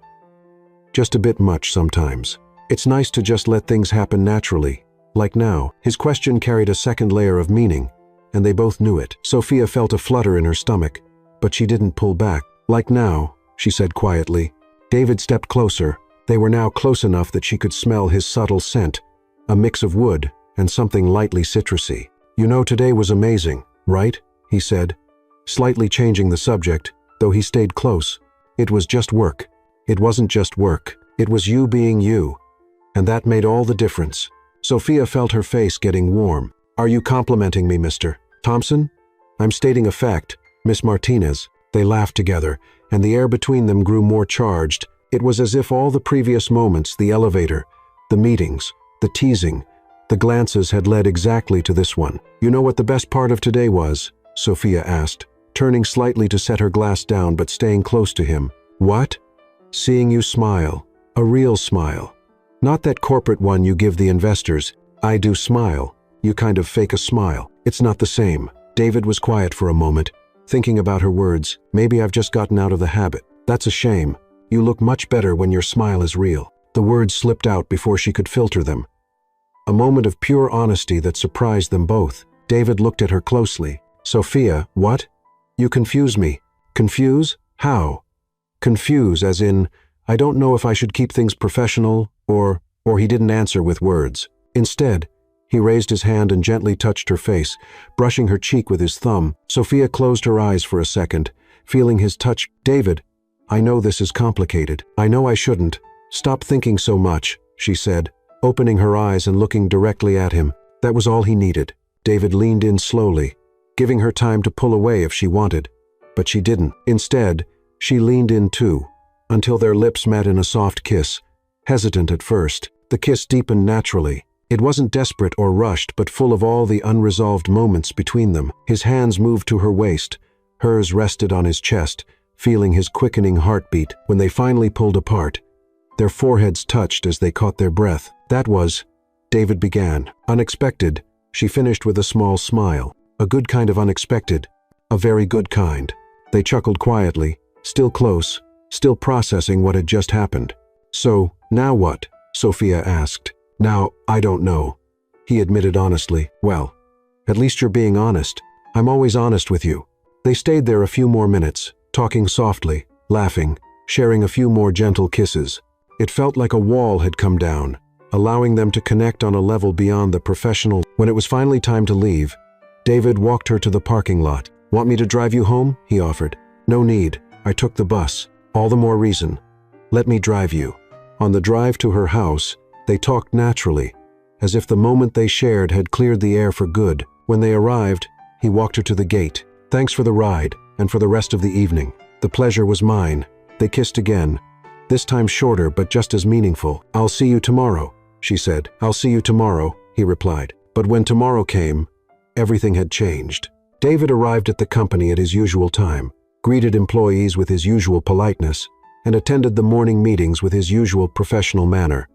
Just a bit much sometimes. It's nice to just let things happen naturally, like now." His question carried a second layer of meaning, and they both knew it. Sophia felt a flutter in her stomach, but she didn't pull back. "Like now," she said quietly. David stepped closer. They were now close enough that she could smell his subtle scent, a mix of wood and something lightly citrusy. "You know, today was amazing, right?" he said, slightly changing the subject, though he stayed close. "It was just work." "It wasn't just work. It was you being you. And that made all the difference." Sophia felt her face getting warm. "Are you complimenting me, Mr. Thompson?" "I'm stating a fact, Miss Martinez." They laughed together, and the air between them grew more charged. It was as if all the previous moments, the elevator, the meetings, the teasing, the glances had led exactly to this one. "You know what the best part of today was?" Sophia asked, turning slightly to set her glass down but staying close to him. "What?" "Seeing you smile. A real smile. Not that corporate one you give the investors. I do smile. You kind of fake a smile. It's not the same." David was quiet for a moment, thinking about her words. "Maybe I've just gotten out of the habit." "That's a shame. You look much better when your smile is real." The words slipped out before she could filter them. A moment of pure honesty that surprised them both. David looked at her closely. "Sophia, what? You confuse me." "Confuse? How?" "Confuse as in, I don't know if I should keep things professional, or he didn't answer with words. Instead, he raised his hand and gently touched her face, brushing her cheek with his thumb. Sophia closed her eyes for a second, feeling his touch. "David, I know this is complicated. I know I shouldn't. Stop thinking so much," she said, opening her eyes and looking directly at him. That was all he needed. David leaned in slowly, giving her time to pull away if she wanted. But she didn't. Instead, she leaned in too, until their lips met in a soft kiss, Hesitant at first, the kiss deepened naturally. It wasn't desperate or rushed, but full of all the unresolved moments between them. His hands moved to her waist. Hers rested on his chest, feeling his quickening heartbeat. When they finally pulled apart, their foreheads touched as they caught their breath. That was, David began. Unexpected, she finished with a small smile. A good kind of unexpected. A very good kind. They chuckled quietly, still close, still processing what had just happened. So, now what? Sophia asked. Now, I don't know. He admitted honestly. Well, at least you're being honest. I'm always honest with you. They stayed there a few more minutes, talking softly, laughing, sharing a few more gentle kisses. It felt like a wall had come down, allowing them to connect on a level beyond the professional. When it was finally time to leave, David walked her to the parking lot. Want me to drive you home? He offered. No need. I took the bus. All the more reason. Let me drive you. On the drive to her house, they talked naturally, as if the moment they shared had cleared the air for good. When they arrived, he walked her to the gate. Thanks for the ride, and for the rest of the evening. The pleasure was mine. They kissed again, this time shorter but just as meaningful. I'll see you tomorrow, she said. I'll see you tomorrow, he replied. But when tomorrow came, everything had changed. David arrived at the company at his usual time, greeted employees with his usual politeness, and attended the morning meetings with his usual professional manner,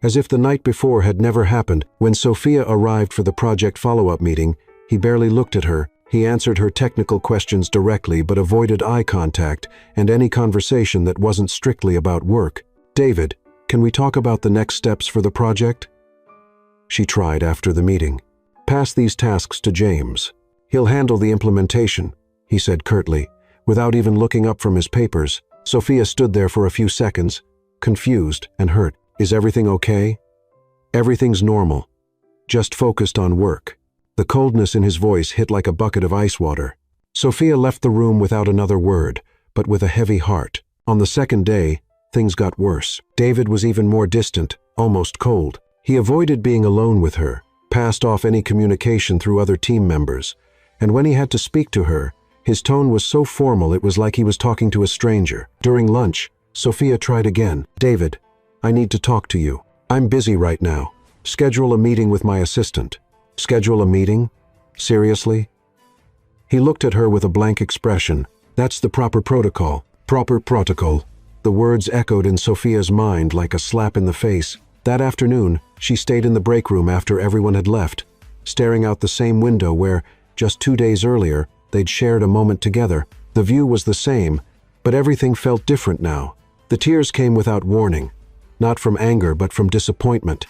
as if the night before had never happened. When Sophia arrived for the project follow-up meeting, he barely looked at her. He answered her technical questions directly but avoided eye contact and any conversation that wasn't strictly about work. David, can we talk about the next steps for the project? She tried after the meeting. Pass these tasks to James. He'll handle the implementation, he said curtly, without even looking up from his papers. Sophia stood there for a few seconds, confused and hurt. Is everything okay? Everything's normal. Just focused on work. The coldness in his voice hit like a bucket of ice water. Sophia left the room without another word, but with a heavy heart. On the second day, things got worse. David was even more distant, almost cold. He avoided being alone with her, passed off any communication through other team members, and when he had to speak to her, his tone was so formal it was like he was talking to a stranger. During lunch, Sophia tried again. David, I need to talk to you. I'm busy right now. Schedule a meeting with my assistant. Schedule a meeting? Seriously? He looked at her with a blank expression. That's the proper protocol. Proper protocol. The words echoed in Sophia's mind like a slap in the face. That afternoon, she stayed in the break room after everyone had left, staring out the same window where, just 2 days earlier, they'd shared a moment together. The view was the same, but everything felt different now. The tears came without warning, not from anger but from disappointment.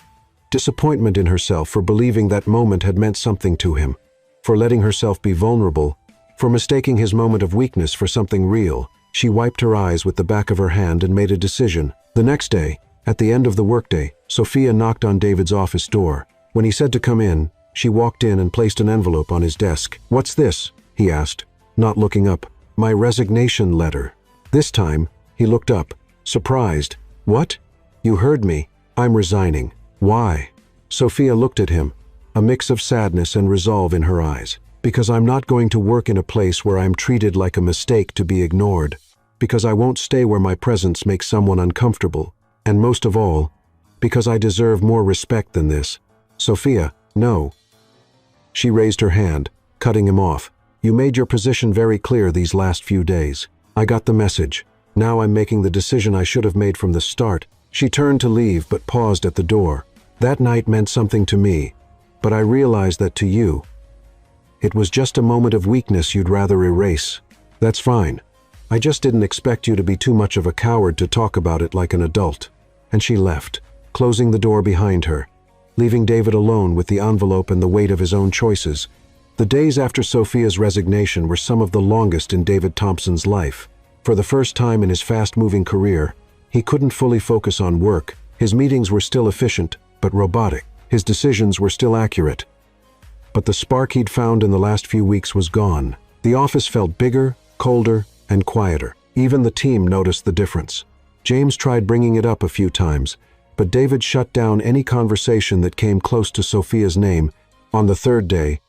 Disappointment in herself for believing that moment had meant something to him, for letting herself be vulnerable, for mistaking his moment of weakness for something real. She wiped her eyes with the back of her hand and made a decision. The next day, at the end of the workday, Sophia knocked on David's office door. When he said to come in, she walked in and placed an envelope on his desk. What's this? He asked, not looking up. My resignation letter. This time, he looked up, surprised. What? You heard me. I'm resigning. Why? Sophia looked at him, a mix of sadness and resolve in her eyes. Because I'm not going to work in a place where I'm treated like a mistake to be ignored. Because I won't stay where my presence makes someone uncomfortable. And most of all, because I deserve more respect than this. Sophia, no. She raised her hand, cutting him off. You made your position very clear these last few days. I got the message. Now I'm making the decision I should have made from the start. She turned to leave but paused at the door. That night meant something to me, but I realized that to you, it was just a moment of weakness you'd rather erase. That's fine. I just didn't expect you to be too much of a coward to talk about it like an adult. And she left, closing the door behind her, leaving David alone with the envelope and the weight of his own choices. The days after Sophia's resignation were some of the longest in David Thompson's life. For the first time in his fast-moving career, he couldn't fully focus on work. His meetings were still efficient, but robotic. His decisions were still accurate. But the spark he'd found in the last few weeks was gone. The office felt bigger, colder, and quieter. Even the team noticed the difference. James tried bringing it up a few times, but David shut down any conversation that came close to Sophia's name. On the third day,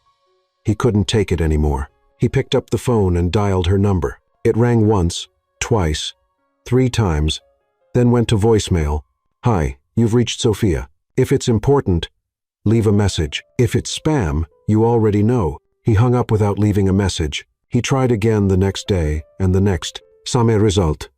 he couldn't take it anymore. He picked up the phone and dialed her number. It rang once, twice, 3 times, then went to voicemail, "Hi, you've reached Sophia. If it's important, leave a message. If it's spam, you already know." He hung up without leaving a message. He tried again the next day and the next. Same result.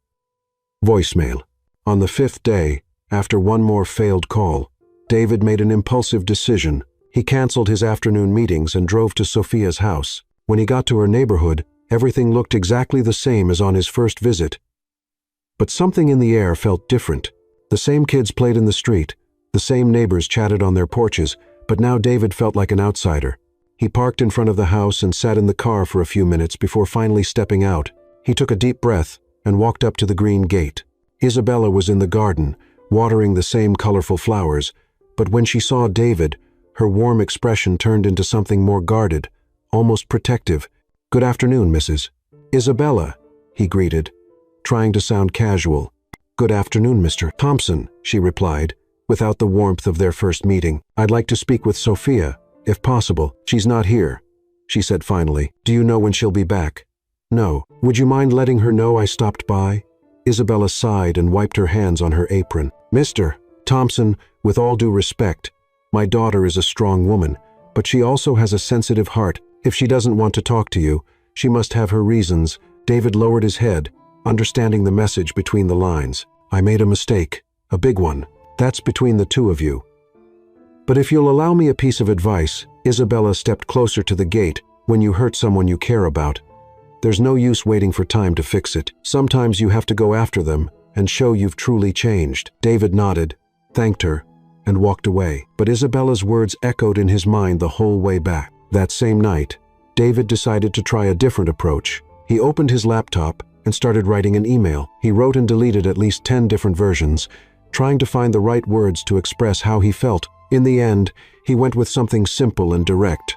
Voicemail. On the 5th day, after one more failed call, David made an impulsive decision. He canceled his afternoon meetings and drove to Sophia's house. When he got to her neighborhood, everything looked exactly the same as on his first visit. But something in the air felt different. The same kids played in the street, the same neighbors chatted on their porches, but now David felt like an outsider. He parked in front of the house and sat in the car for a few minutes before finally stepping out. He took a deep breath and walked up to the green gate. Isabella was in the garden, watering the same colorful flowers, but when she saw David, her warm expression turned into something more guarded, almost protective. "Good afternoon, Mrs. Isabella," he greeted, trying to sound casual. "Good afternoon, Mr. Thompson," she replied, without the warmth of their first meeting. "I'd like to speak with Sophia, if possible." "She's not here," she said finally. "Do you know when she'll be back?" "No. Would you mind letting her know I stopped by?" Isabella sighed and wiped her hands on her apron. "Mr. Thompson, with all due respect, my daughter is a strong woman, but she also has a sensitive heart. If she doesn't want to talk to you, she must have her reasons." David lowered his head, understanding the message between the lines. "I made a mistake, a big one. That's between the two of you. But if you'll allow me a piece of advice," Isabella stepped closer to the gate. "When you hurt someone you care about, there's no use waiting for time to fix it. Sometimes you have to go after them and show you've truly changed." David nodded, thanked her, and walked away. But Isabella's words echoed in his mind the whole way back. That same night, David decided to try a different approach. He opened his laptop and started writing an email. He wrote and deleted at least 10 different versions, trying to find the right words to express how he felt. In the end, he went with something simple and direct.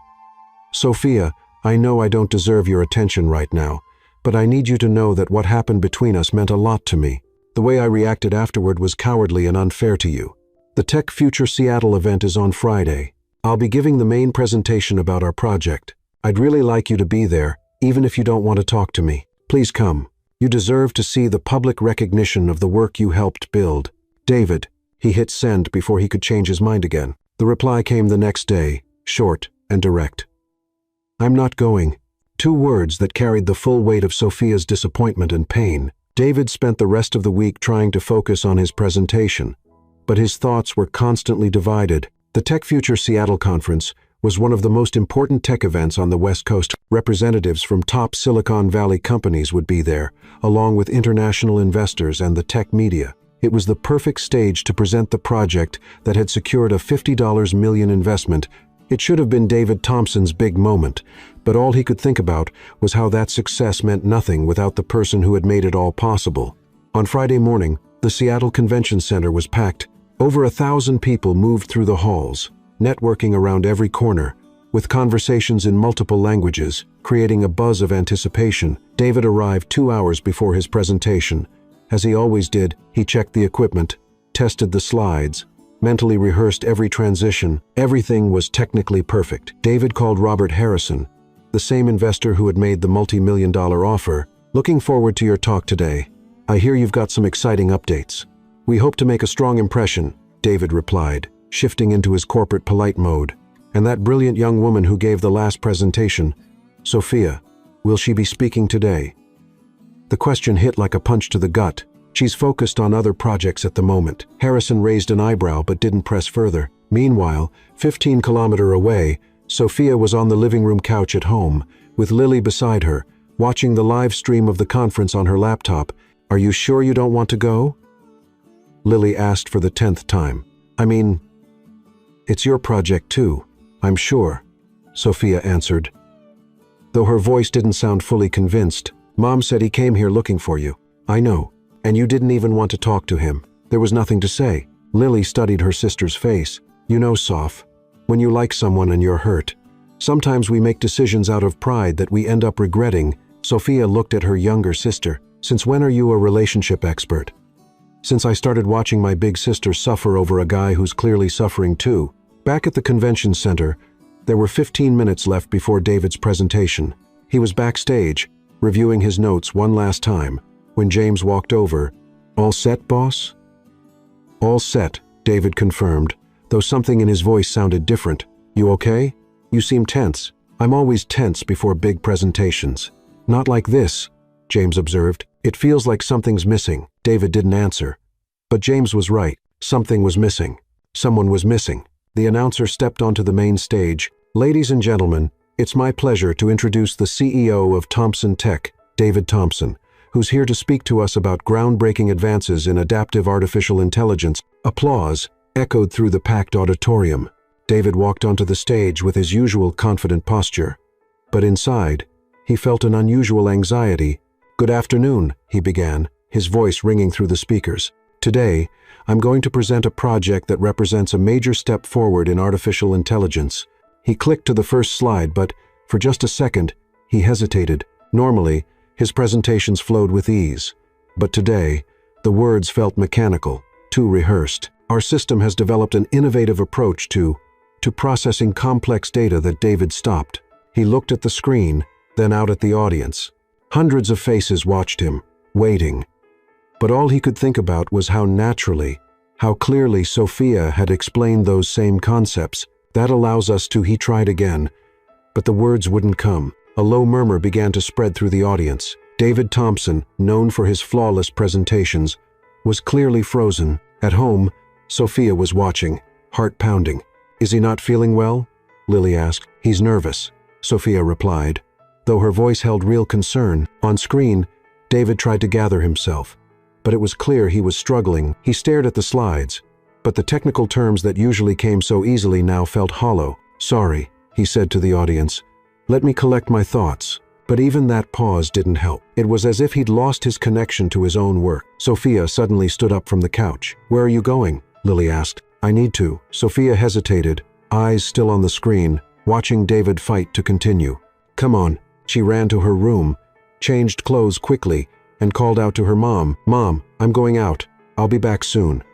"Sophia, I know I don't deserve your attention right now, but I need you to know that what happened between us meant a lot to me. The way I reacted afterward was cowardly and unfair to you. The Tech Future Seattle event is on Friday. I'll be giving the main presentation about our project. I'd really like you to be there, even if you don't want to talk to me. Please come. You deserve to see the public recognition of the work you helped build. David." He hit send before he could change his mind again. The reply came the next day, short and direct. "I'm not going." 2 words that carried the full weight of Sophia's disappointment and pain. David spent the rest of the week trying to focus on his presentation, but his thoughts were constantly divided. The Tech Future Seattle conference was one of the most important tech events on the West Coast. Representatives from top Silicon Valley companies would be there, along with international investors and the tech media. It was the perfect stage to present the project that had secured a $50 million investment. It should have been David Thompson's big moment, but all he could think about was how that success meant nothing without the person who had made it all possible. On Friday morning, the Seattle Convention Center was packed. Over 1,000 people moved through the halls, networking around every corner, with conversations in multiple languages, creating a buzz of anticipation. David arrived 2 hours before his presentation. As he always did, he checked the equipment, tested the slides, mentally rehearsed every transition. Everything was technically perfect. David called Robert Harrison, the same investor who had made the multi-million-dollar offer. "Looking forward to your talk today. I hear you've got some exciting updates." "We hope to make a strong impression," David replied, shifting into his corporate polite mode. "And that brilliant young woman who gave the last presentation, Sophia, will she be speaking today?" The question hit like a punch to the gut. "She's focused on other projects at the moment." Harrison raised an eyebrow but didn't press further. Meanwhile, 15 kilometers away, Sophia was on the living room couch at home, with Lily beside her, watching the live stream of the conference on her laptop. "Are you sure you don't want to go?" Lily asked for the 10th time. "I mean, it's your project too, I'm sure," Sophia answered. Though her voice didn't sound fully convinced. "Mom said he came here looking for you." "I know. And you didn't even want to talk to him. There was nothing to say." Lily studied her sister's face. "You know, Soph, when you like someone and you're hurt, sometimes we make decisions out of pride that we end up regretting." Sophia looked at her younger sister. "Since when are you a relationship expert?" "Since I started watching my big sister suffer over a guy who's clearly suffering too." Back at the convention center, there were 15 minutes left before David's presentation. He was backstage, reviewing his notes one last time, when James walked over. "All set, boss?" All set, David confirmed, though something in his voice sounded different. You okay? You seem tense. I'm always tense before big presentations. Not like this, James observed. It feels like something's missing. David didn't answer. But James was right. Something was missing. Someone was missing. The announcer stepped onto the main stage. Ladies and gentlemen, it's my pleasure to introduce the CEO of Thompson Tech, David Thompson, who's here to speak to us about groundbreaking advances in adaptive artificial intelligence. Applause echoed through the packed auditorium. David walked onto the stage with his usual confident posture. But inside, he felt an unusual anxiety. Good afternoon, he began, his voice ringing through the speakers. Today, I'm going to present a project that represents a major step forward in artificial intelligence. He clicked to the first slide, but for just a second, he hesitated. Normally, his presentations flowed with ease. But today, the words felt mechanical, too rehearsed. Our system has developed an innovative approach to processing complex data. That David stopped. He looked at the screen, then out at the audience. Hundreds of faces watched him, waiting. But all he could think about was how naturally, how clearly Sophia had explained those same concepts. That allows us to, he tried again. But the words wouldn't come. A low murmur began to spread through the audience. David Thompson, known for his flawless presentations, was clearly frozen. At home, Sophia was watching, heart pounding. Is he not feeling well? Lily asked. He's nervous, Sophia replied, though her voice held real concern. On screen, David tried to gather himself, but it was clear he was struggling. He stared at the slides, but the technical terms that usually came so easily now felt hollow. Sorry, he said to the audience. Let me collect my thoughts. But even that pause didn't help. It was as if he'd lost his connection to his own work. Sophia suddenly stood up from the couch. Where are you going? Lily asked. I need to. Sophia hesitated, eyes still on the screen, watching David fight to continue. Come on. She ran to her room, changed clothes quickly, and called out to her mom. Mom, I'm going out. I'll be back soon.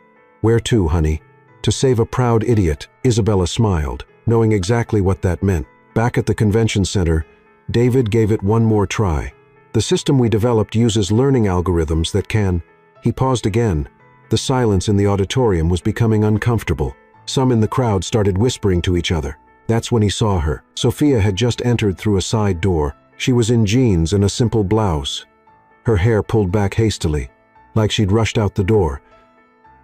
Where to, honey? To save a proud idiot, Isabella smiled, knowing exactly what that meant. Back at the convention center, David gave it one more try. The system we developed uses learning algorithms that can... He paused again. The silence in the auditorium was becoming uncomfortable. Some in the crowd started whispering to each other. That's when he saw her. Sophia had just entered through a side door. She was in jeans and a simple blouse. Her hair pulled back hastily, like she'd rushed out the door.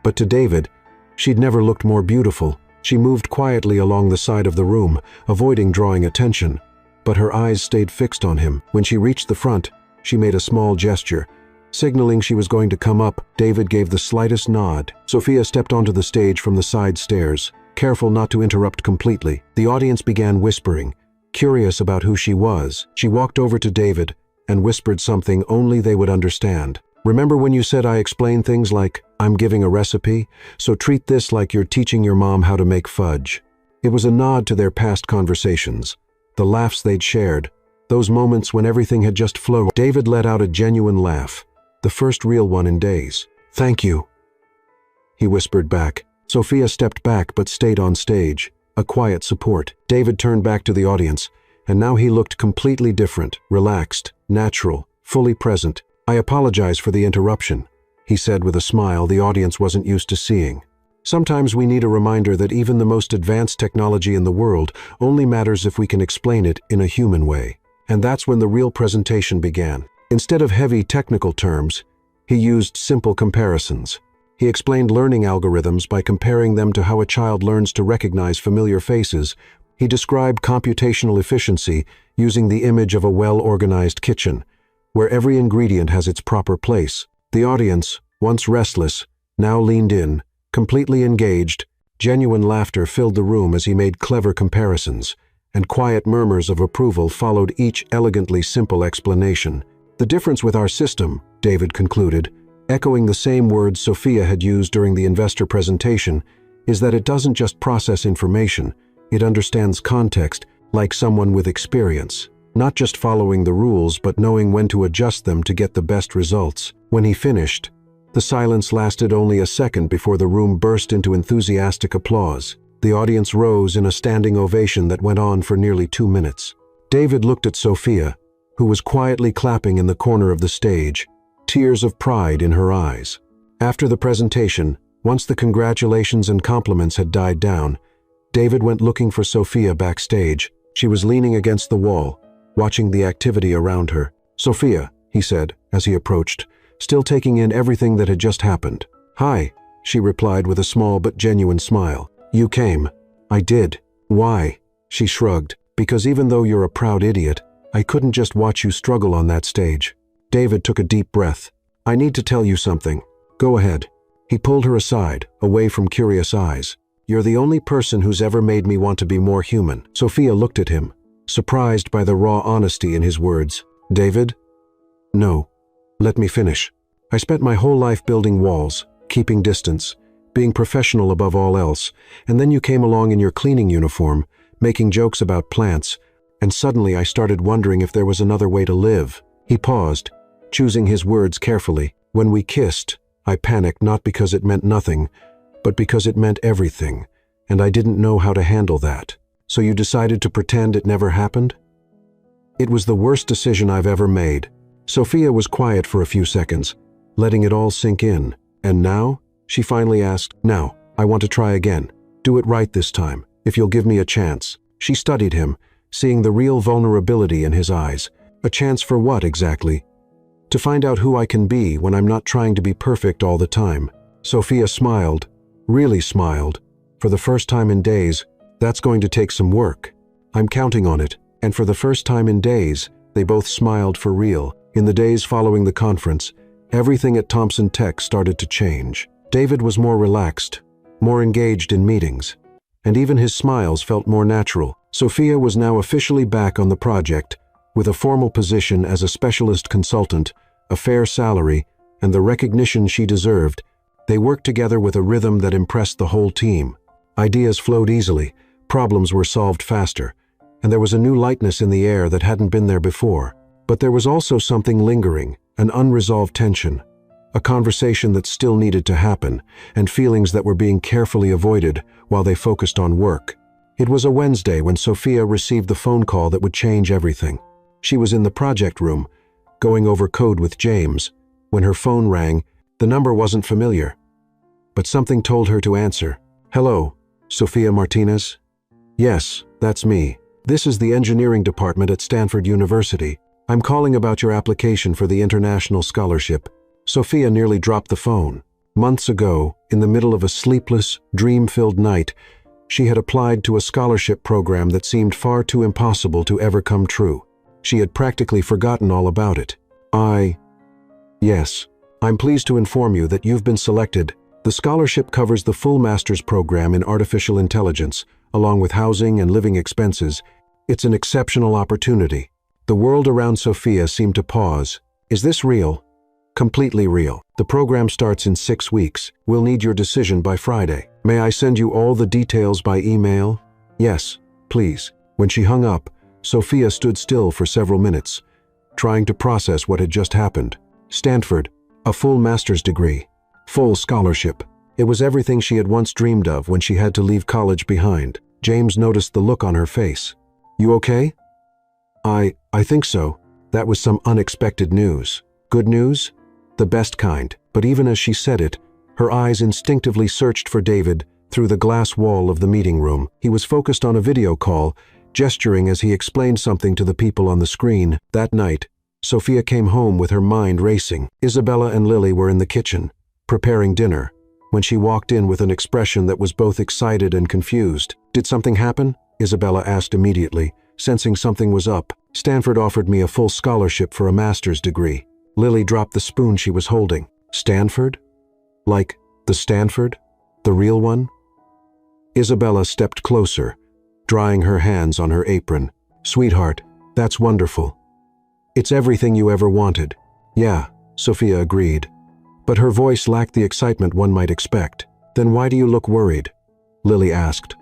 But to David, she'd never looked more beautiful. She moved quietly along the side of the room, avoiding drawing attention. But her eyes stayed fixed on him. When she reached the front, she made a small gesture. Signaling she was going to come up, David gave the slightest nod. Sophia stepped onto the stage from the side stairs, careful not to interrupt completely. The audience began whispering, curious about who she was. She walked over to David and whispered something only they would understand. Remember when you said I explain things like, I'm giving a recipe, so treat this like you're teaching your mom how to make fudge. It was a nod to their past conversations, the laughs they'd shared, those moments when everything had just flowed. David let out a genuine laugh, the first real one in days. Thank you, he whispered back. Sophia stepped back but stayed on stage, a quiet support. David turned back to the audience, and now he looked completely different, relaxed, natural, fully present. I apologize for the interruption, he said with a smile the audience wasn't used to seeing. Sometimes we need a reminder that even the most advanced technology in the world only matters if we can explain it in a human way. And that's when the real presentation began. Instead of heavy technical terms, he used simple comparisons. He explained learning algorithms by comparing them to how a child learns to recognize familiar faces. He described computational efficiency using the image of a well-organized kitchen, where every ingredient has its proper place. The audience, once restless, now leaned in, completely engaged. Genuine laughter filled the room as he made clever comparisons, and quiet murmurs of approval followed each elegantly simple explanation. The difference with our system, David concluded, echoing the same words Sophia had used during the investor presentation, is that it doesn't just process information, it understands context like someone with experience. Not just following the rules, but knowing when to adjust them to get the best results. When he finished, the silence lasted only a second before the room burst into enthusiastic applause. The audience rose in a standing ovation that went on for nearly 2 minutes. David looked at Sophia, who was quietly clapping in the corner of the stage, tears of pride in her eyes. After the presentation, Once the congratulations and compliments had died down, David went looking for Sophia backstage. She was leaning against the wall, watching the activity around her. "Sophia," he said as he approached, still taking in everything that had just happened. "Hi," she replied with a small but genuine smile. "You came." "I did." "Why?" She shrugged. "Because even though you're a proud idiot, I couldn't just watch you struggle on that stage." David took a deep breath. "I need to tell you something." "Go ahead." He pulled her aside, away from curious eyes. "You're the only person who's ever made me want to be more human." Sophia looked at him, surprised by the raw honesty in his words. "David?" "No. Let me finish. I spent my whole life building walls, keeping distance, being professional above all else, and then you came along in your cleaning uniform, making jokes about plants, and suddenly I started wondering if there was another way to live." He paused, choosing his words carefully. "When we kissed, I panicked not because it meant nothing, but because it meant everything, and I didn't know how to handle that. So you decided to pretend it never happened?" "It was the worst decision I've ever made." Sophia was quiet for a few seconds, letting it all sink in. "And now?" she finally asked. "Now, I want to try again. Do it right this time, if you'll give me a chance." She studied him, seeing the real vulnerability in his eyes. "A chance for what exactly?" "To find out who I can be when I'm not trying to be perfect all the time." Sophia smiled, really smiled. "For the first time in days, that's going to take some work. I'm counting on it." And for the first time in days, they both smiled for real. In the days following the conference, everything at Thompson Tech started to change. David was more relaxed, more engaged in meetings, and even his smiles felt more natural. Sophia was now officially back on the project, with a formal position as a specialist consultant, a fair salary, and the recognition she deserved. They worked together with a rhythm that impressed the whole team. Ideas flowed easily, problems were solved faster, and there was a new lightness in the air that hadn't been there before. But there was also something lingering, an unresolved tension, a conversation that still needed to happen, and feelings that were being carefully avoided while they focused on work. It was a Wednesday when Sophia received the phone call that would change everything. She was in the project room, going over code with James. When her phone rang, the number wasn't familiar, but something told her to answer. "Hello, Sophia Martinez?" "Yes, that's me. This is the engineering department at Stanford University. I'm calling about your application for the international scholarship." Sophia nearly dropped the phone. Months ago, in the middle of a sleepless, dream-filled night, she had applied to a scholarship program that seemed far too impossible to ever come true. She had practically forgotten all about it. Yes, I'm pleased to inform you that you've been selected. The scholarship covers the full master's program in artificial intelligence, along with housing and living expenses. It's an exceptional opportunity." The world around Sophia seemed to pause. "Is this real?" "Completely real. The program starts in 6 weeks. We'll need your decision by Friday. May I send you all the details by email?" "Yes, please." When she hung up, Sophia stood still for several minutes, trying to process what had just happened. Stanford, a full master's degree, full scholarship. It was everything she had once dreamed of when she had to leave college behind. James noticed the look on her face. "You okay?" I think so." That was some unexpected news. Good news? The best kind. But even as she said it, her eyes instinctively searched for David through the glass wall of the meeting room. He was focused on a video call, gesturing as he explained something to the people on the screen. That night, Sophia came home with her mind racing. Isabella and Lily were in the kitchen, preparing dinner, when she walked in with an expression that was both excited and confused. "Did something happen?" Isabella asked immediately, sensing something was up. "Stanford offered me a full scholarship for a master's degree." Lily dropped the spoon she was holding. "Stanford? Like the Stanford? The real one?" Isabella stepped closer, drying her hands on her apron. "Sweetheart, that's wonderful. It's everything you ever wanted." "Yeah," Sophia agreed, but her voice lacked the excitement one might expect. "Then why do you look worried?" Lily asked.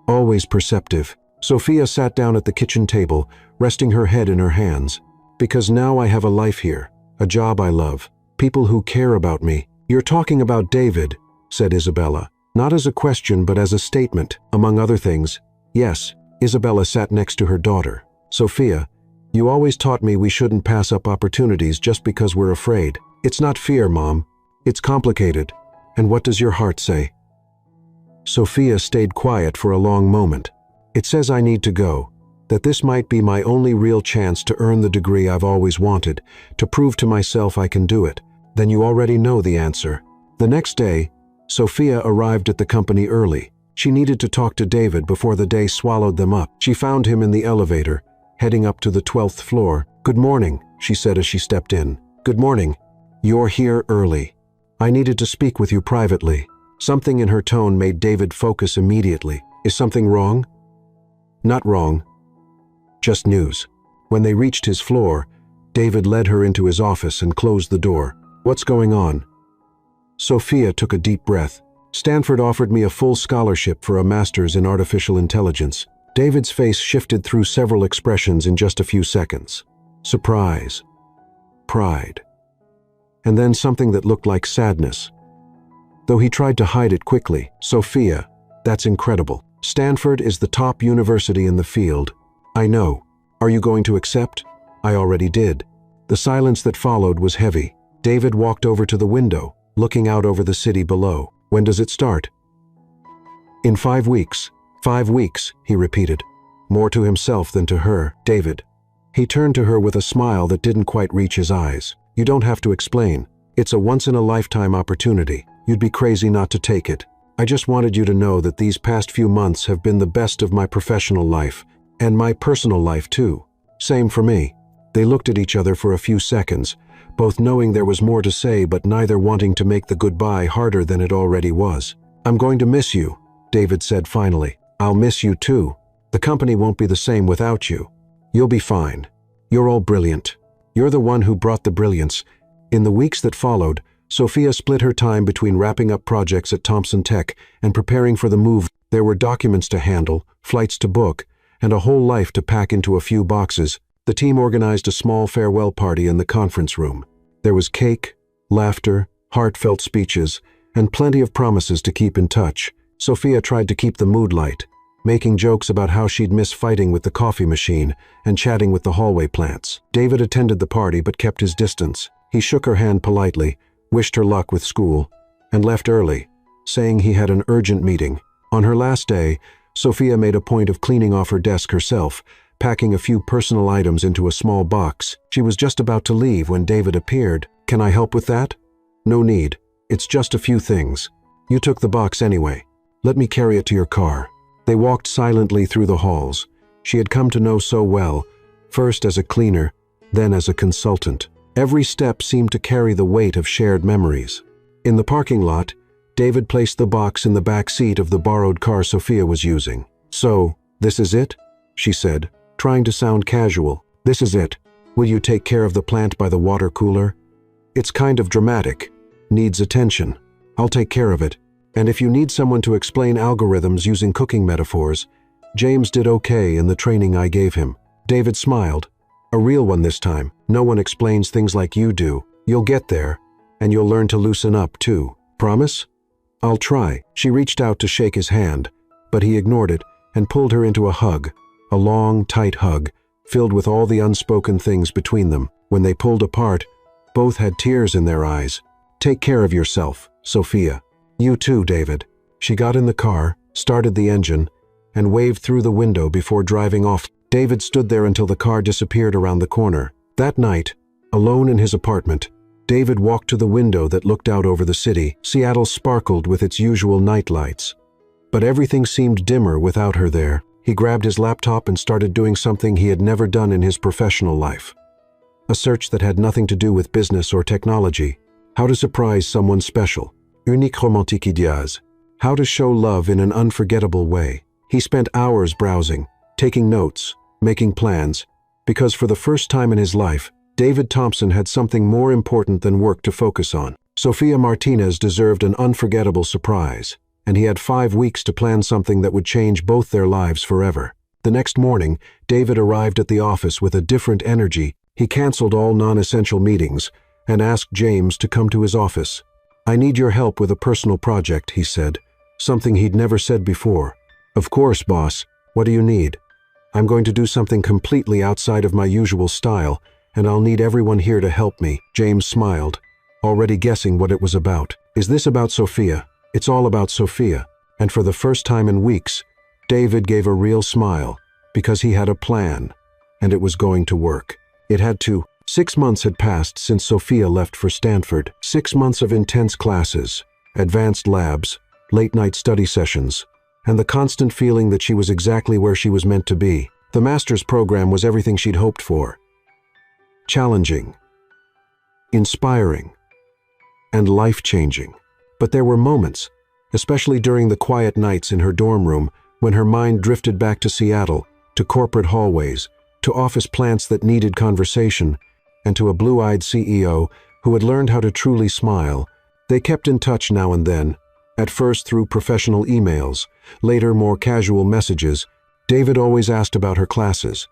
"Always perceptive." Sophia sat down at the kitchen table, resting her head in her hands. "Because now I have a life here, a job I love, people who care about me." "You're talking about David," said Isabella, not as a question but as a statement, among other things. "Yes." Isabella sat next to her daughter. "Sophia, you always taught me we shouldn't pass up opportunities just because we're afraid." "It's not fear, Mom. It's complicated. And what does your heart say? Sophia stayed quiet for a long moment. It says I need to go, that this might be my only real chance to earn the degree I've always wanted, to prove to myself I can do it. Then you already know the answer. The next day, Sophia arrived at the company early. She needed to talk to David before the day swallowed them up. She found him in the elevator, heading up to the 12th floor. "Good morning," she said as she stepped in. "Good morning. You're here early. I needed to speak with you privately." Something in her tone made David focus immediately. "Is something wrong?" "Not wrong. Just news." When they reached his floor, David led her into his office and closed the door. "What's going on?" Sophia took a deep breath. "Stanford offered me a full scholarship for a master's in artificial intelligence." David's face shifted through several expressions in just a few seconds. Surprise, pride, and then something that looked like sadness. Though he tried to hide it quickly. "Sophia, that's incredible. Stanford is the top university in the field. I know. Are you going to accept?" "I already did." The silence that followed was heavy. David walked over to the window, looking out over the city below. "When does it start?" "In 5 weeks. 5 weeks," he repeated, more to himself than to her. "David." He turned to her with a smile that didn't quite reach his eyes. "You don't have to explain. It's a once-in-a-lifetime opportunity. You'd be crazy not to take it. I just wanted you to know that these past few months have been the best of my professional life, and my personal life too. Same for me." They looked at each other for a few seconds, both knowing there was more to say but neither wanting to make the goodbye harder than it already was. "I'm going to miss you," David said finally. "I'll miss you too. The company won't be the same without you. You'll be fine. You're all brilliant. You're the one who brought the brilliance." In the weeks that followed, Sophia split her time between wrapping up projects at Thompson Tech and preparing for the move. There were documents to handle, flights to book, and a whole life to pack into a few boxes. The team organized a small farewell party in the conference room. There was cake, laughter, heartfelt speeches, and plenty of promises to keep in touch. Sophia tried to keep the mood light, making jokes about how she'd miss fighting with the coffee machine and chatting with the hallway plants. David attended the party but kept his distance. He shook her hand politely, wished her luck with school, and left early, saying he had an urgent meeting. On her last day, Sophia made a point of cleaning off her desk herself, packing a few personal items into a small box. She was just about to leave when David appeared. "Can I help with that?" "No need. It's just a few things. You took the box anyway. Let me carry it to your car." They walked silently through the halls. She had come to know so well, first as a cleaner, then as a consultant. Every step seemed to carry the weight of shared memories. In the parking lot, David placed the box in the back seat of the borrowed car Sophia was using. "So, this is it?" she said, trying to sound casual. "This is it. Will you take care of the plant by the water cooler? It's kind of dramatic. Needs attention. I'll take care of it. And if you need someone to explain algorithms using cooking metaphors, James did okay in the training I gave him." David smiled. "A real one this time. No one explains things like you do. You'll get there, and you'll learn to loosen up too. Promise?" "I'll try." She reached out to shake his hand, but he ignored it and pulled her into a hug, a long, tight hug, filled with all the unspoken things between them. When they pulled apart, both had tears in their eyes. "Take care of yourself, Sophia." "You too, David." She got in the car, started the engine, and waved through the window before driving off. David stood there until the car disappeared around the corner. That night, alone in his apartment, David walked to the window that looked out over the city. Seattle sparkled with its usual night lights. But everything seemed dimmer without her there. He grabbed his laptop and started doing something he had never done in his professional life. A search that had nothing to do with business or technology. How to surprise someone special. Unique romantique idéas. How to show love in an unforgettable way. He spent hours browsing, taking notes, making plans, because for the first time in his life, David Thompson had something more important than work to focus on. Sophia Martinez deserved an unforgettable surprise, and he had 5 weeks to plan something that would change both their lives forever. The next morning, David arrived at the office with a different energy. He canceled all non-essential meetings and asked James to come to his office. "I need your help with a personal project," he said, something he'd never said before. "Of course, boss. What do you need?" "I'm going to do something completely outside of my usual style, and I'll need everyone here to help me." James smiled. already guessing what it was about. Is this about Sophia? It's all about Sophia. And for the first time in weeks, David gave a real smile, because he had a plan, and it was going to work. It had to. 6 months had passed since Sophia left for Stanford. 6 months of intense classes, advanced labs, late-night study sessions, and the constant feeling that she was exactly where she was meant to be. The master's program was everything she'd hoped for. Challenging, inspiring, and life-changing. But there were moments, especially during the quiet nights in her dorm room, when her mind drifted back to Seattle, to corporate hallways, to office plants that needed conversation, and to a blue-eyed CEO who had learned how to truly smile. They kept in touch now and then, at first through professional emails, later more casual messages. David always asked about her classes.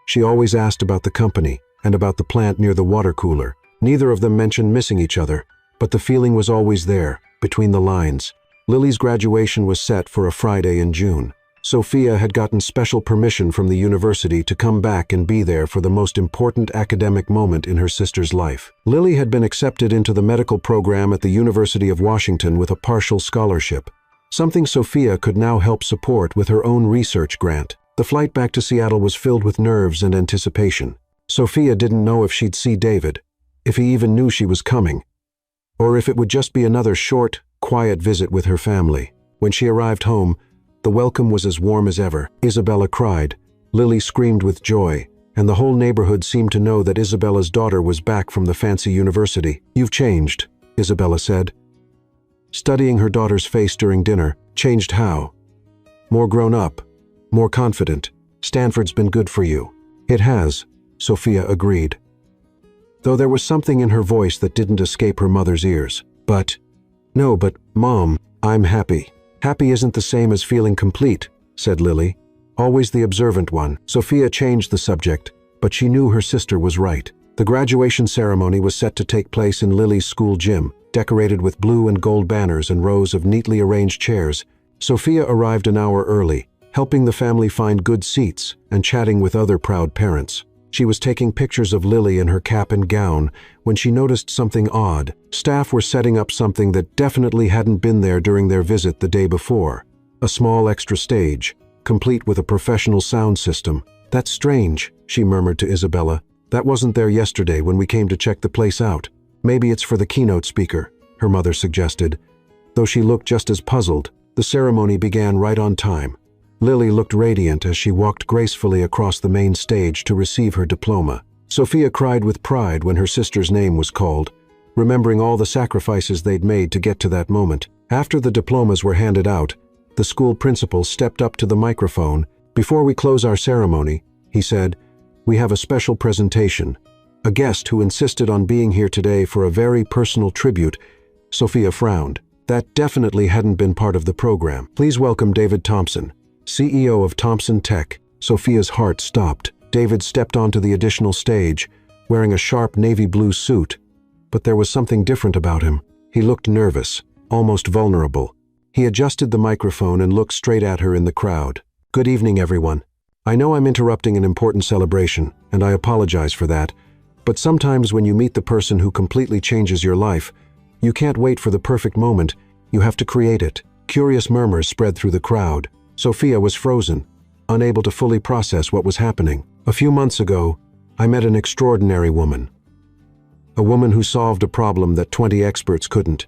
She always asked about the company and about the plant near the water cooler. Neither of them mentioned missing each other, but the feeling was always there, between the lines. Lily's graduation was set for a Friday in June. Sophia had gotten special permission from the university to come back and be there for the most important academic moment in her sister's life. Lily had been accepted into the medical program at the University of Washington with a partial scholarship, something Sophia could now help support with her own research grant. The flight back to Seattle was filled with nerves and anticipation. Sophia didn't know if she'd see David, if he even knew she was coming, or if it would just be another short, quiet visit with her family. When she arrived home, the welcome was as warm as ever. Isabella cried, Lily screamed with joy, and the whole neighborhood seemed to know that Isabella's daughter was back from the fancy university. "You've changed," Isabella said, studying her daughter's face during dinner. "Changed how?" "More grown up, more confident. Stanford's been good for you." "It has," Sophia agreed, though there was something in her voice that didn't escape her mother's ears. But Mom, I'm happy." "Happy isn't the same as feeling complete," said Lily, always the observant one. Sophia changed the subject, but she knew her sister was right. The graduation ceremony was set to take place in Lily's school gym, decorated with blue and gold banners and rows of neatly arranged chairs. Sophia arrived an hour early, helping the family find good seats and chatting with other proud parents. She was taking pictures of Lily in her cap and gown when she noticed something odd. Staff were setting up something that definitely hadn't been there during their visit the day before. A small extra stage, complete with a professional sound system. "That's strange," she murmured to Isabella. "That wasn't there yesterday when we came to check the place out." "Maybe it's for the keynote speaker," her mother suggested, though she looked just as puzzled. The ceremony began right on time. Lily looked radiant as she walked gracefully across the main stage to receive her diploma. Sophia cried with pride when her sister's name was called, remembering all the sacrifices they'd made to get to that moment. After the diplomas were handed out, the school principal stepped up to the microphone. "Before we close our ceremony," he said, "we have a special presentation. A guest who insisted on being here today for a very personal tribute." Sophia frowned. That definitely hadn't been part of the program. "Please welcome David Thompson, CEO of Thompson Tech." Sophia's heart stopped. David stepped onto the additional stage, wearing a sharp navy blue suit, but there was something different about him. He looked nervous, almost vulnerable. He adjusted the microphone and looked straight at her in the crowd. "Good evening, everyone. I know I'm interrupting an important celebration, and I apologize for that, but sometimes when you meet the person who completely changes your life, you can't wait for the perfect moment, you have to create it." Curious murmurs spread through the crowd. Sophia was frozen, unable to fully process what was happening. "A few months ago, I met an extraordinary woman. A woman who solved a problem that 20 experts couldn't.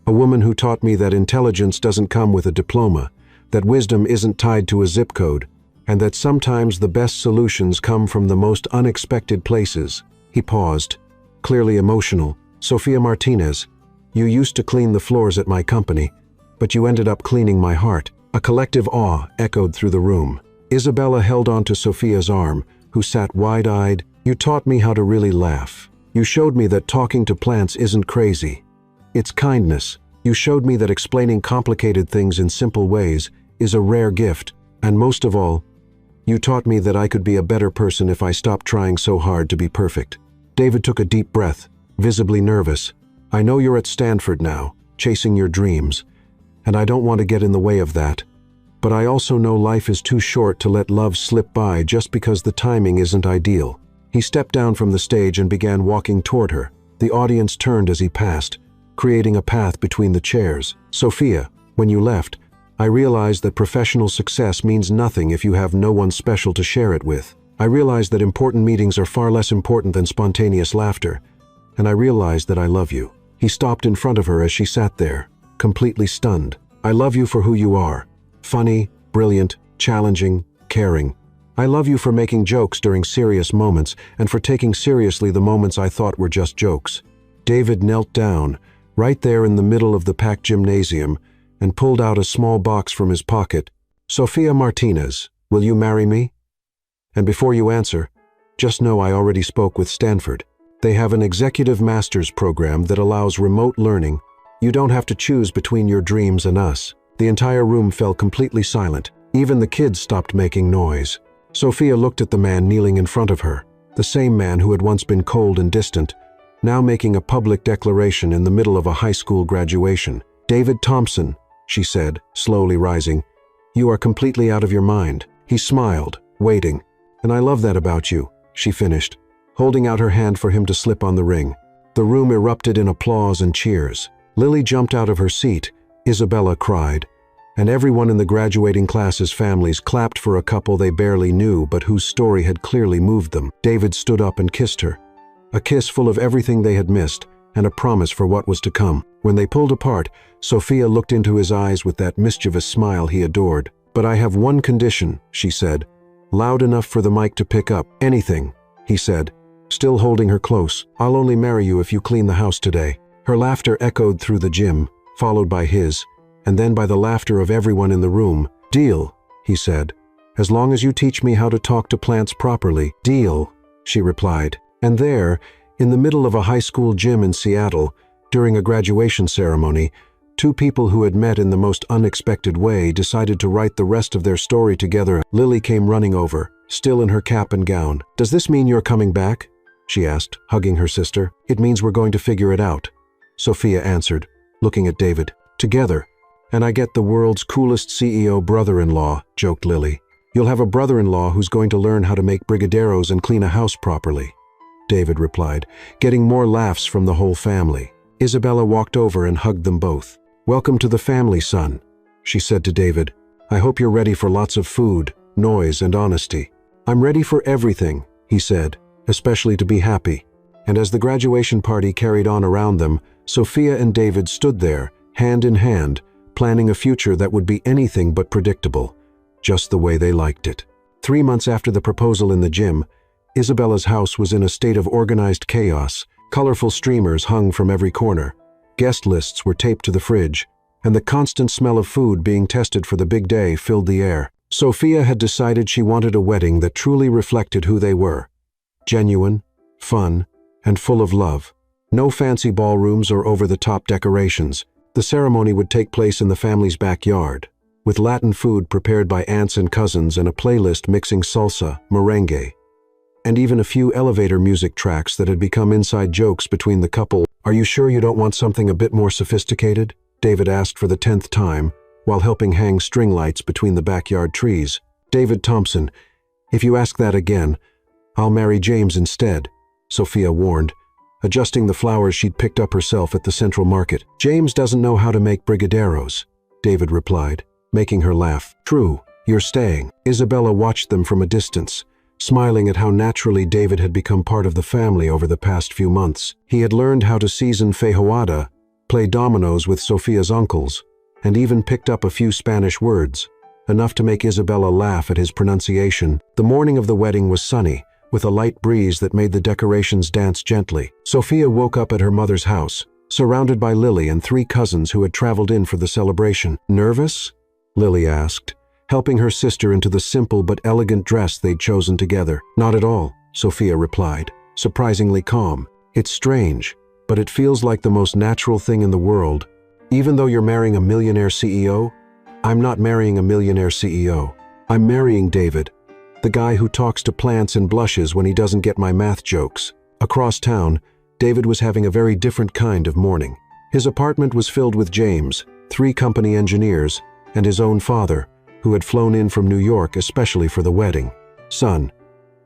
A woman who taught me that intelligence doesn't come with a diploma, that wisdom isn't tied to a zip code, and that sometimes the best solutions come from the most unexpected places." He paused, clearly emotional. "Sophia Martinez, you used to clean the floors at my company, but you ended up cleaning my heart." A collective awe echoed through the room. Isabella held onto Sophia's arm, who sat wide-eyed. "You taught me how to really laugh. You showed me that talking to plants isn't crazy. It's kindness. You showed me that explaining complicated things in simple ways is a rare gift. And most of all, you taught me that I could be a better person if I stopped trying so hard to be perfect." David took a deep breath, visibly nervous. "I know you're at Stanford now, chasing your dreams, and I don't want to get in the way of that. But I also know life is too short to let love slip by just because the timing isn't ideal." He stepped down from the stage and began walking toward her, The audience turned as he passed, creating a path between the chairs. "Sophia, when you left, I realized that professional success means nothing if you have no one special to share it with. I realized that important meetings are far less important than spontaneous laughter, and I realized that I love you." He stopped in front of her as she sat there, completely stunned. "I love you for who you are. Funny, brilliant, challenging, caring. I love you for making jokes during serious moments and for taking seriously the moments I thought were just jokes." David knelt down, right there in the middle of the packed gymnasium, and pulled out a small box from his pocket. "Sophia Martinez, will you marry me? And before you answer, just know I already spoke with Stanford. They have an executive master's program that allows remote learning. You don't have to choose between your dreams and us." The entire room fell completely silent. Even the kids stopped making noise. Sophia looked at the man kneeling in front of her, the same man who had once been cold and distant, now making a public declaration in the middle of a high school graduation. "David Thompson," she said, slowly rising, "you are completely out of your mind." He smiled, waiting. "And I love that about you," she finished, holding out her hand for him to slip on the ring. The room erupted in applause and cheers. Lily jumped out of her seat, Isabella cried, and everyone in the graduating class's families clapped for a couple they barely knew but whose story had clearly moved them. David stood up and kissed her, a kiss full of everything they had missed and a promise for what was to come. When they pulled apart, Sophia looked into his eyes with that mischievous smile he adored. "But I have one condition," she said, loud enough for the mic to pick up. "Anything," he said, still holding her close. "I'll only marry you if you clean the house today." Her laughter echoed through the gym, followed by his, and then by the laughter of everyone in the room. "Deal," he said. "As long as you teach me how to talk to plants properly." "Deal," she replied. And there, in the middle of a high school gym in Seattle, during a graduation ceremony, two people who had met in the most unexpected way decided to write the rest of their story together. Lily came running over, still in her cap and gown. "Does this mean you're coming back?" she asked, hugging her sister. "It means we're going to figure it out," Sophia answered, looking at David. "Together. And I get the world's coolest CEO brother-in-law," joked Lily. "You'll have a brother-in-law who's going to learn how to make brigadeiros and clean a house properly," David replied, getting more laughs from the whole family. Isabella walked over and hugged them both. "Welcome to the family, son," she said to David. "I hope you're ready for lots of food, noise, and honesty." "I'm ready for everything," he said, "especially to be happy." And as the graduation party carried on around them, Sophia and David stood there, hand in hand, planning a future that would be anything but predictable, just the way they liked it. 3 months after the proposal in the gym, Isabella's house was in a state of organized chaos. Colorful streamers hung from every corner. Guest lists were taped to the fridge, and the constant smell of food being tested for the big day filled the air. Sophia had decided she wanted a wedding that truly reflected who they were. Genuine, fun, and full of love. No fancy ballrooms or over-the-top decorations. The ceremony would take place in the family's backyard, with Latin food prepared by aunts and cousins and a playlist mixing salsa, merengue, and even a few elevator music tracks that had become inside jokes between the couple. "Are you sure you don't want something a bit more sophisticated?" David asked for the 10th time, while helping hang string lights between the backyard trees. "David Thompson, if you ask that again, I'll marry James instead," Sophia warned, adjusting the flowers she'd picked up herself at the Central Market. "James doesn't know how to make brigadeiros," David replied, making her laugh. "True, you're staying." Isabella watched them from a distance, smiling at how naturally David had become part of the family over the past few months. He had learned how to season feijoada, play dominoes with Sophia's uncles, and even picked up a few Spanish words, enough to make Isabella laugh at his pronunciation. The morning of the wedding was sunny, with a light breeze that made the decorations dance gently. Sophia woke up at her mother's house, surrounded by Lily and 3 cousins who had traveled in for the celebration. "Nervous?" Lily asked, helping her sister into the simple but elegant dress they'd chosen together. "Not at all," Sophia replied, surprisingly calm. "It's strange, but it feels like the most natural thing in the world. Even though you're marrying a millionaire CEO, I'm not marrying a millionaire CEO. I'm marrying David, the guy who talks to plants and blushes when he doesn't get my math jokes." Across town, David was having a very different kind of morning. His apartment was filled with James, 3 company engineers, and his own father, who had flown in from New York especially for the wedding. "Son,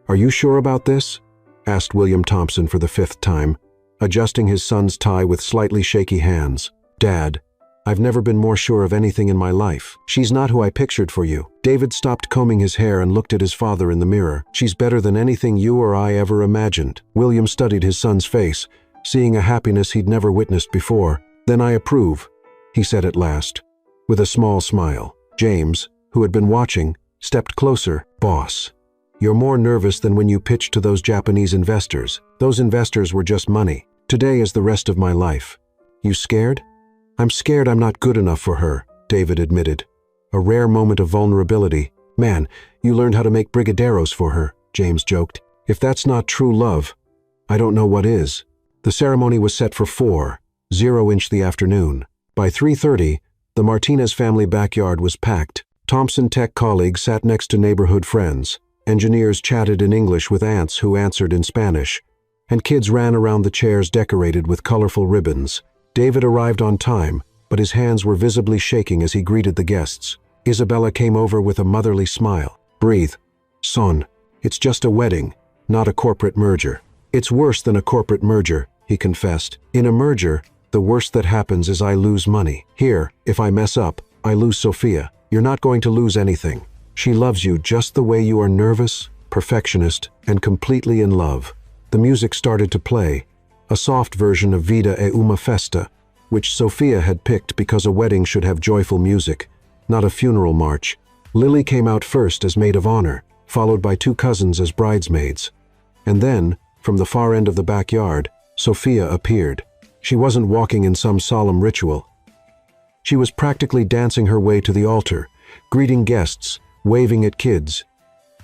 are you sure about this?" asked William Thompson for the 5th time. adjusting his son's tie with slightly shaky hands. "Dad, I've never been more sure of anything in my life. She's not who I pictured for you." David stopped combing his hair and looked at his father in the mirror. "She's better than anything you or I ever imagined." William studied his son's face, seeing a happiness he'd never witnessed before. "Then I approve," he said at last, with a small smile. James, who had been watching, stepped closer. "Boss, you're more nervous than when you pitched to those Japanese investors. Those investors were just money. Today is the rest of my life." "You scared?" "I'm scared I'm not good enough for her," David admitted. A rare moment of vulnerability. "Man, you learned how to make brigadeiros for her," James joked. "If that's not true love, I don't know what is." The ceremony was set for 4:00 the afternoon. By 3:30, the Martinez family backyard was packed. Thompson Tech colleagues sat next to neighborhood friends. Engineers chatted in English with aunts who answered in Spanish. And kids ran around the chairs decorated with colorful ribbons. David arrived on time, but his hands were visibly shaking as he greeted the guests. Isabella came over with a motherly smile. "Breathe, son. It's just a wedding, not a corporate merger." "It's worse than a corporate merger," he confessed. "In a merger, the worst that happens is I lose money. Here, if I mess up, I lose Sophia. You're not going to lose anything. She loves you just the way you are, nervous, perfectionist, and completely in love." The music started to play, a soft version of Vida e una festa, which Sophia had picked because a wedding should have joyful music, not a funeral march. Lily came out first as maid of honor, followed by 2 cousins as bridesmaids. And then, from the far end of the backyard, Sophia appeared. She wasn't walking in some solemn ritual. She was practically dancing her way to the altar, greeting guests, waving at kids,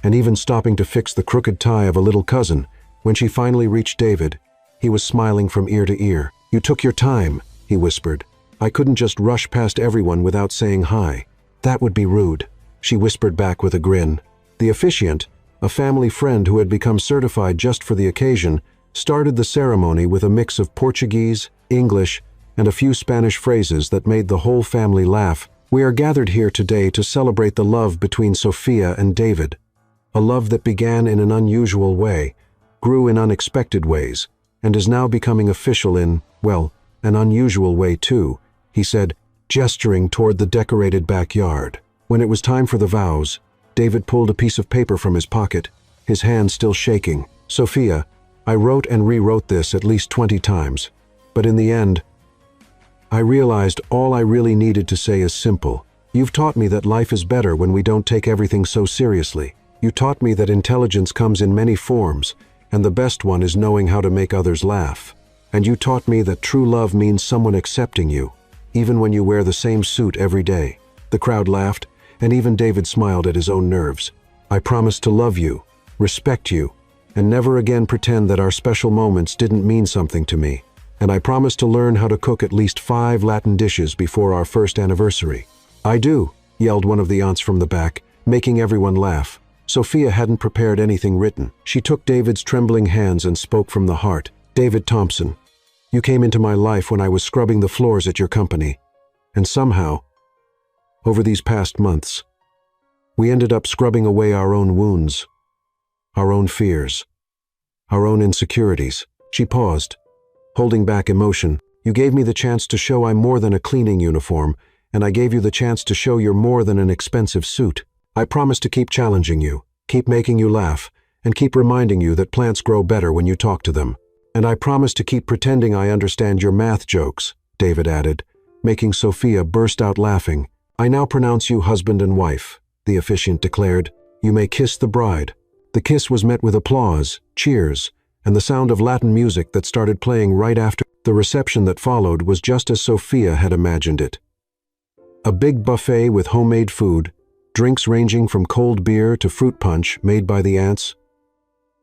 and even stopping to fix the crooked tie of a little cousin. When she finally reached David, he was smiling from ear to ear. "You took your time," he whispered. "I couldn't just rush past everyone without saying hi. That would be rude." She whispered back with a grin. The officiant, a family friend who had become certified just for the occasion, started the ceremony with a mix of Portuguese, English, and a few Spanish phrases that made the whole family laugh. "We are gathered here today to celebrate the love between Sophia and David. A love that began in an unusual way, grew in unexpected ways, and is now becoming official in, well, an unusual way too," he said, gesturing toward the decorated backyard. When it was time for the vows, David pulled a piece of paper from his pocket, his hand still shaking. "Sophia, I wrote and rewrote this at least 20 times, but in the end, I realized all I really needed to say is simple. You've taught me that life is better when we don't take everything so seriously. You taught me that intelligence comes in many forms, and the best one is knowing how to make others laugh. And you taught me that true love means someone accepting you, even when you wear the same suit every day." The crowd laughed, and even David smiled at his own nerves. "I promise to love you, respect you, and never again pretend that our special moments didn't mean something to me. And I promise to learn how to cook at least 5 Latin dishes before our first anniversary." "I do," yelled one of the aunts from the back, making everyone laugh. Sophia hadn't prepared anything written. She took David's trembling hands and spoke from the heart. "David Thompson, you came into my life when I was scrubbing the floors at your company. And somehow, over these past months, we ended up scrubbing away our own wounds, our own fears, our own insecurities." She paused, holding back emotion. "You gave me the chance to show I'm more than a cleaning uniform, and I gave you the chance to show you're more than an expensive suit. I promise to keep challenging you, keep making you laugh, and keep reminding you that plants grow better when you talk to them. And I promise to keep pretending I understand your math jokes," David added, making Sophia burst out laughing. "I now pronounce you husband and wife," the officiant declared. "You may kiss the bride." The kiss was met with applause, cheers, and the sound of Latin music that started playing right after. The reception that followed was just as Sophia had imagined it. A big buffet with homemade food, drinks ranging from cold beer to fruit punch made by the aunts,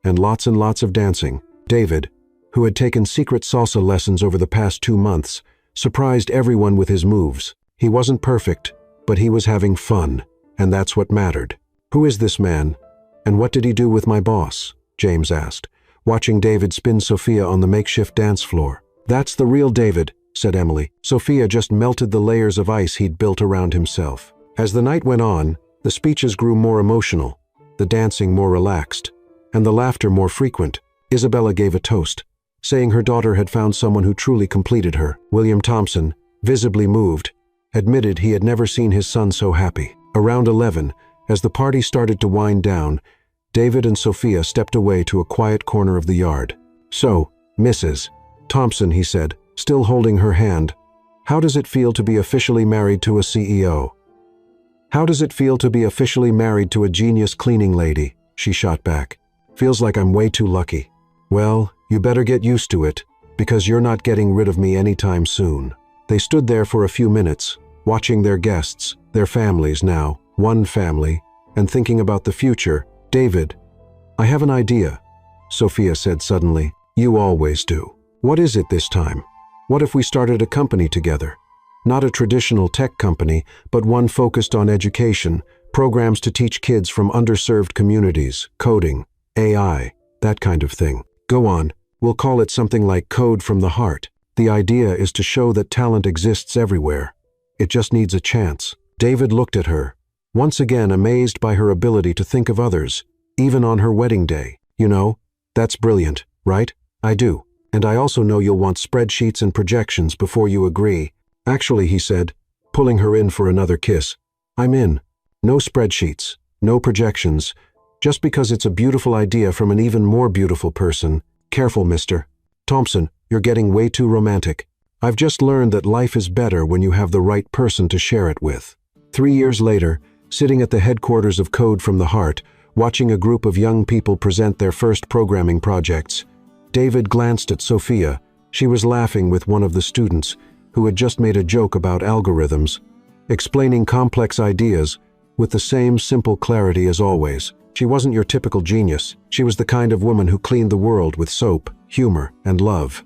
and lots of dancing. David, who had taken secret salsa lessons over the past 2 months, surprised everyone with his moves. He wasn't perfect, but he was having fun, and that's what mattered. "Who is this man, and what did he do with my boss?" James asked, watching David spin Sophia on the makeshift dance floor. "That's the real David," said Emily. Sophia just melted the layers of ice he'd built around himself. As the night went on, the speeches grew more emotional, the dancing more relaxed, and the laughter more frequent. Isabella gave a toast. saying her daughter had found someone who truly completed her. William Thompson, visibly moved, admitted he had never seen his son so happy. Around 11, as the party started to wind down, David and Sophia stepped away to a quiet corner of the yard. "So, Mrs. Thompson," he said, still holding her hand, "how does it feel to be officially married to a CEO?" "How does it feel to be officially married to a genius cleaning lady?" she shot back. "Feels like I'm way too lucky." "Well, you better get used to it, because you're not getting rid of me anytime soon." They stood there for a few minutes, watching their guests, their families now, one family, and thinking about the future. "David, I have an idea," Sophia said suddenly. "You always do." "What is it this time? What if we started a company together? Not a traditional tech company, but one focused on education, programs to teach kids from underserved communities, coding, AI, that kind of thing. Go on, we'll call it something like Code from the Heart. The idea is to show that talent exists everywhere. It just needs a chance." David looked at her, once again amazed by her ability to think of others, even on her wedding day. "You know, that's brilliant, right? I do. And I also know you'll want spreadsheets and projections before you agree." "Actually," he said, pulling her in for another kiss, "I'm in. No spreadsheets, no projections, just because it's a beautiful idea from an even more beautiful person." "Careful, Mr. Thompson, you're getting way too romantic. I've just learned that life is better when you have the right person to share it with." 3 years later, sitting at the headquarters of Code from the Heart, watching a group of young people present their first programming projects, David glanced at Sophia. She was laughing with one of the students, who had just made a joke about algorithms, explaining complex ideas with the same simple clarity as always. She wasn't your typical genius. She was the kind of woman who cleaned the world with soap, humor, and love.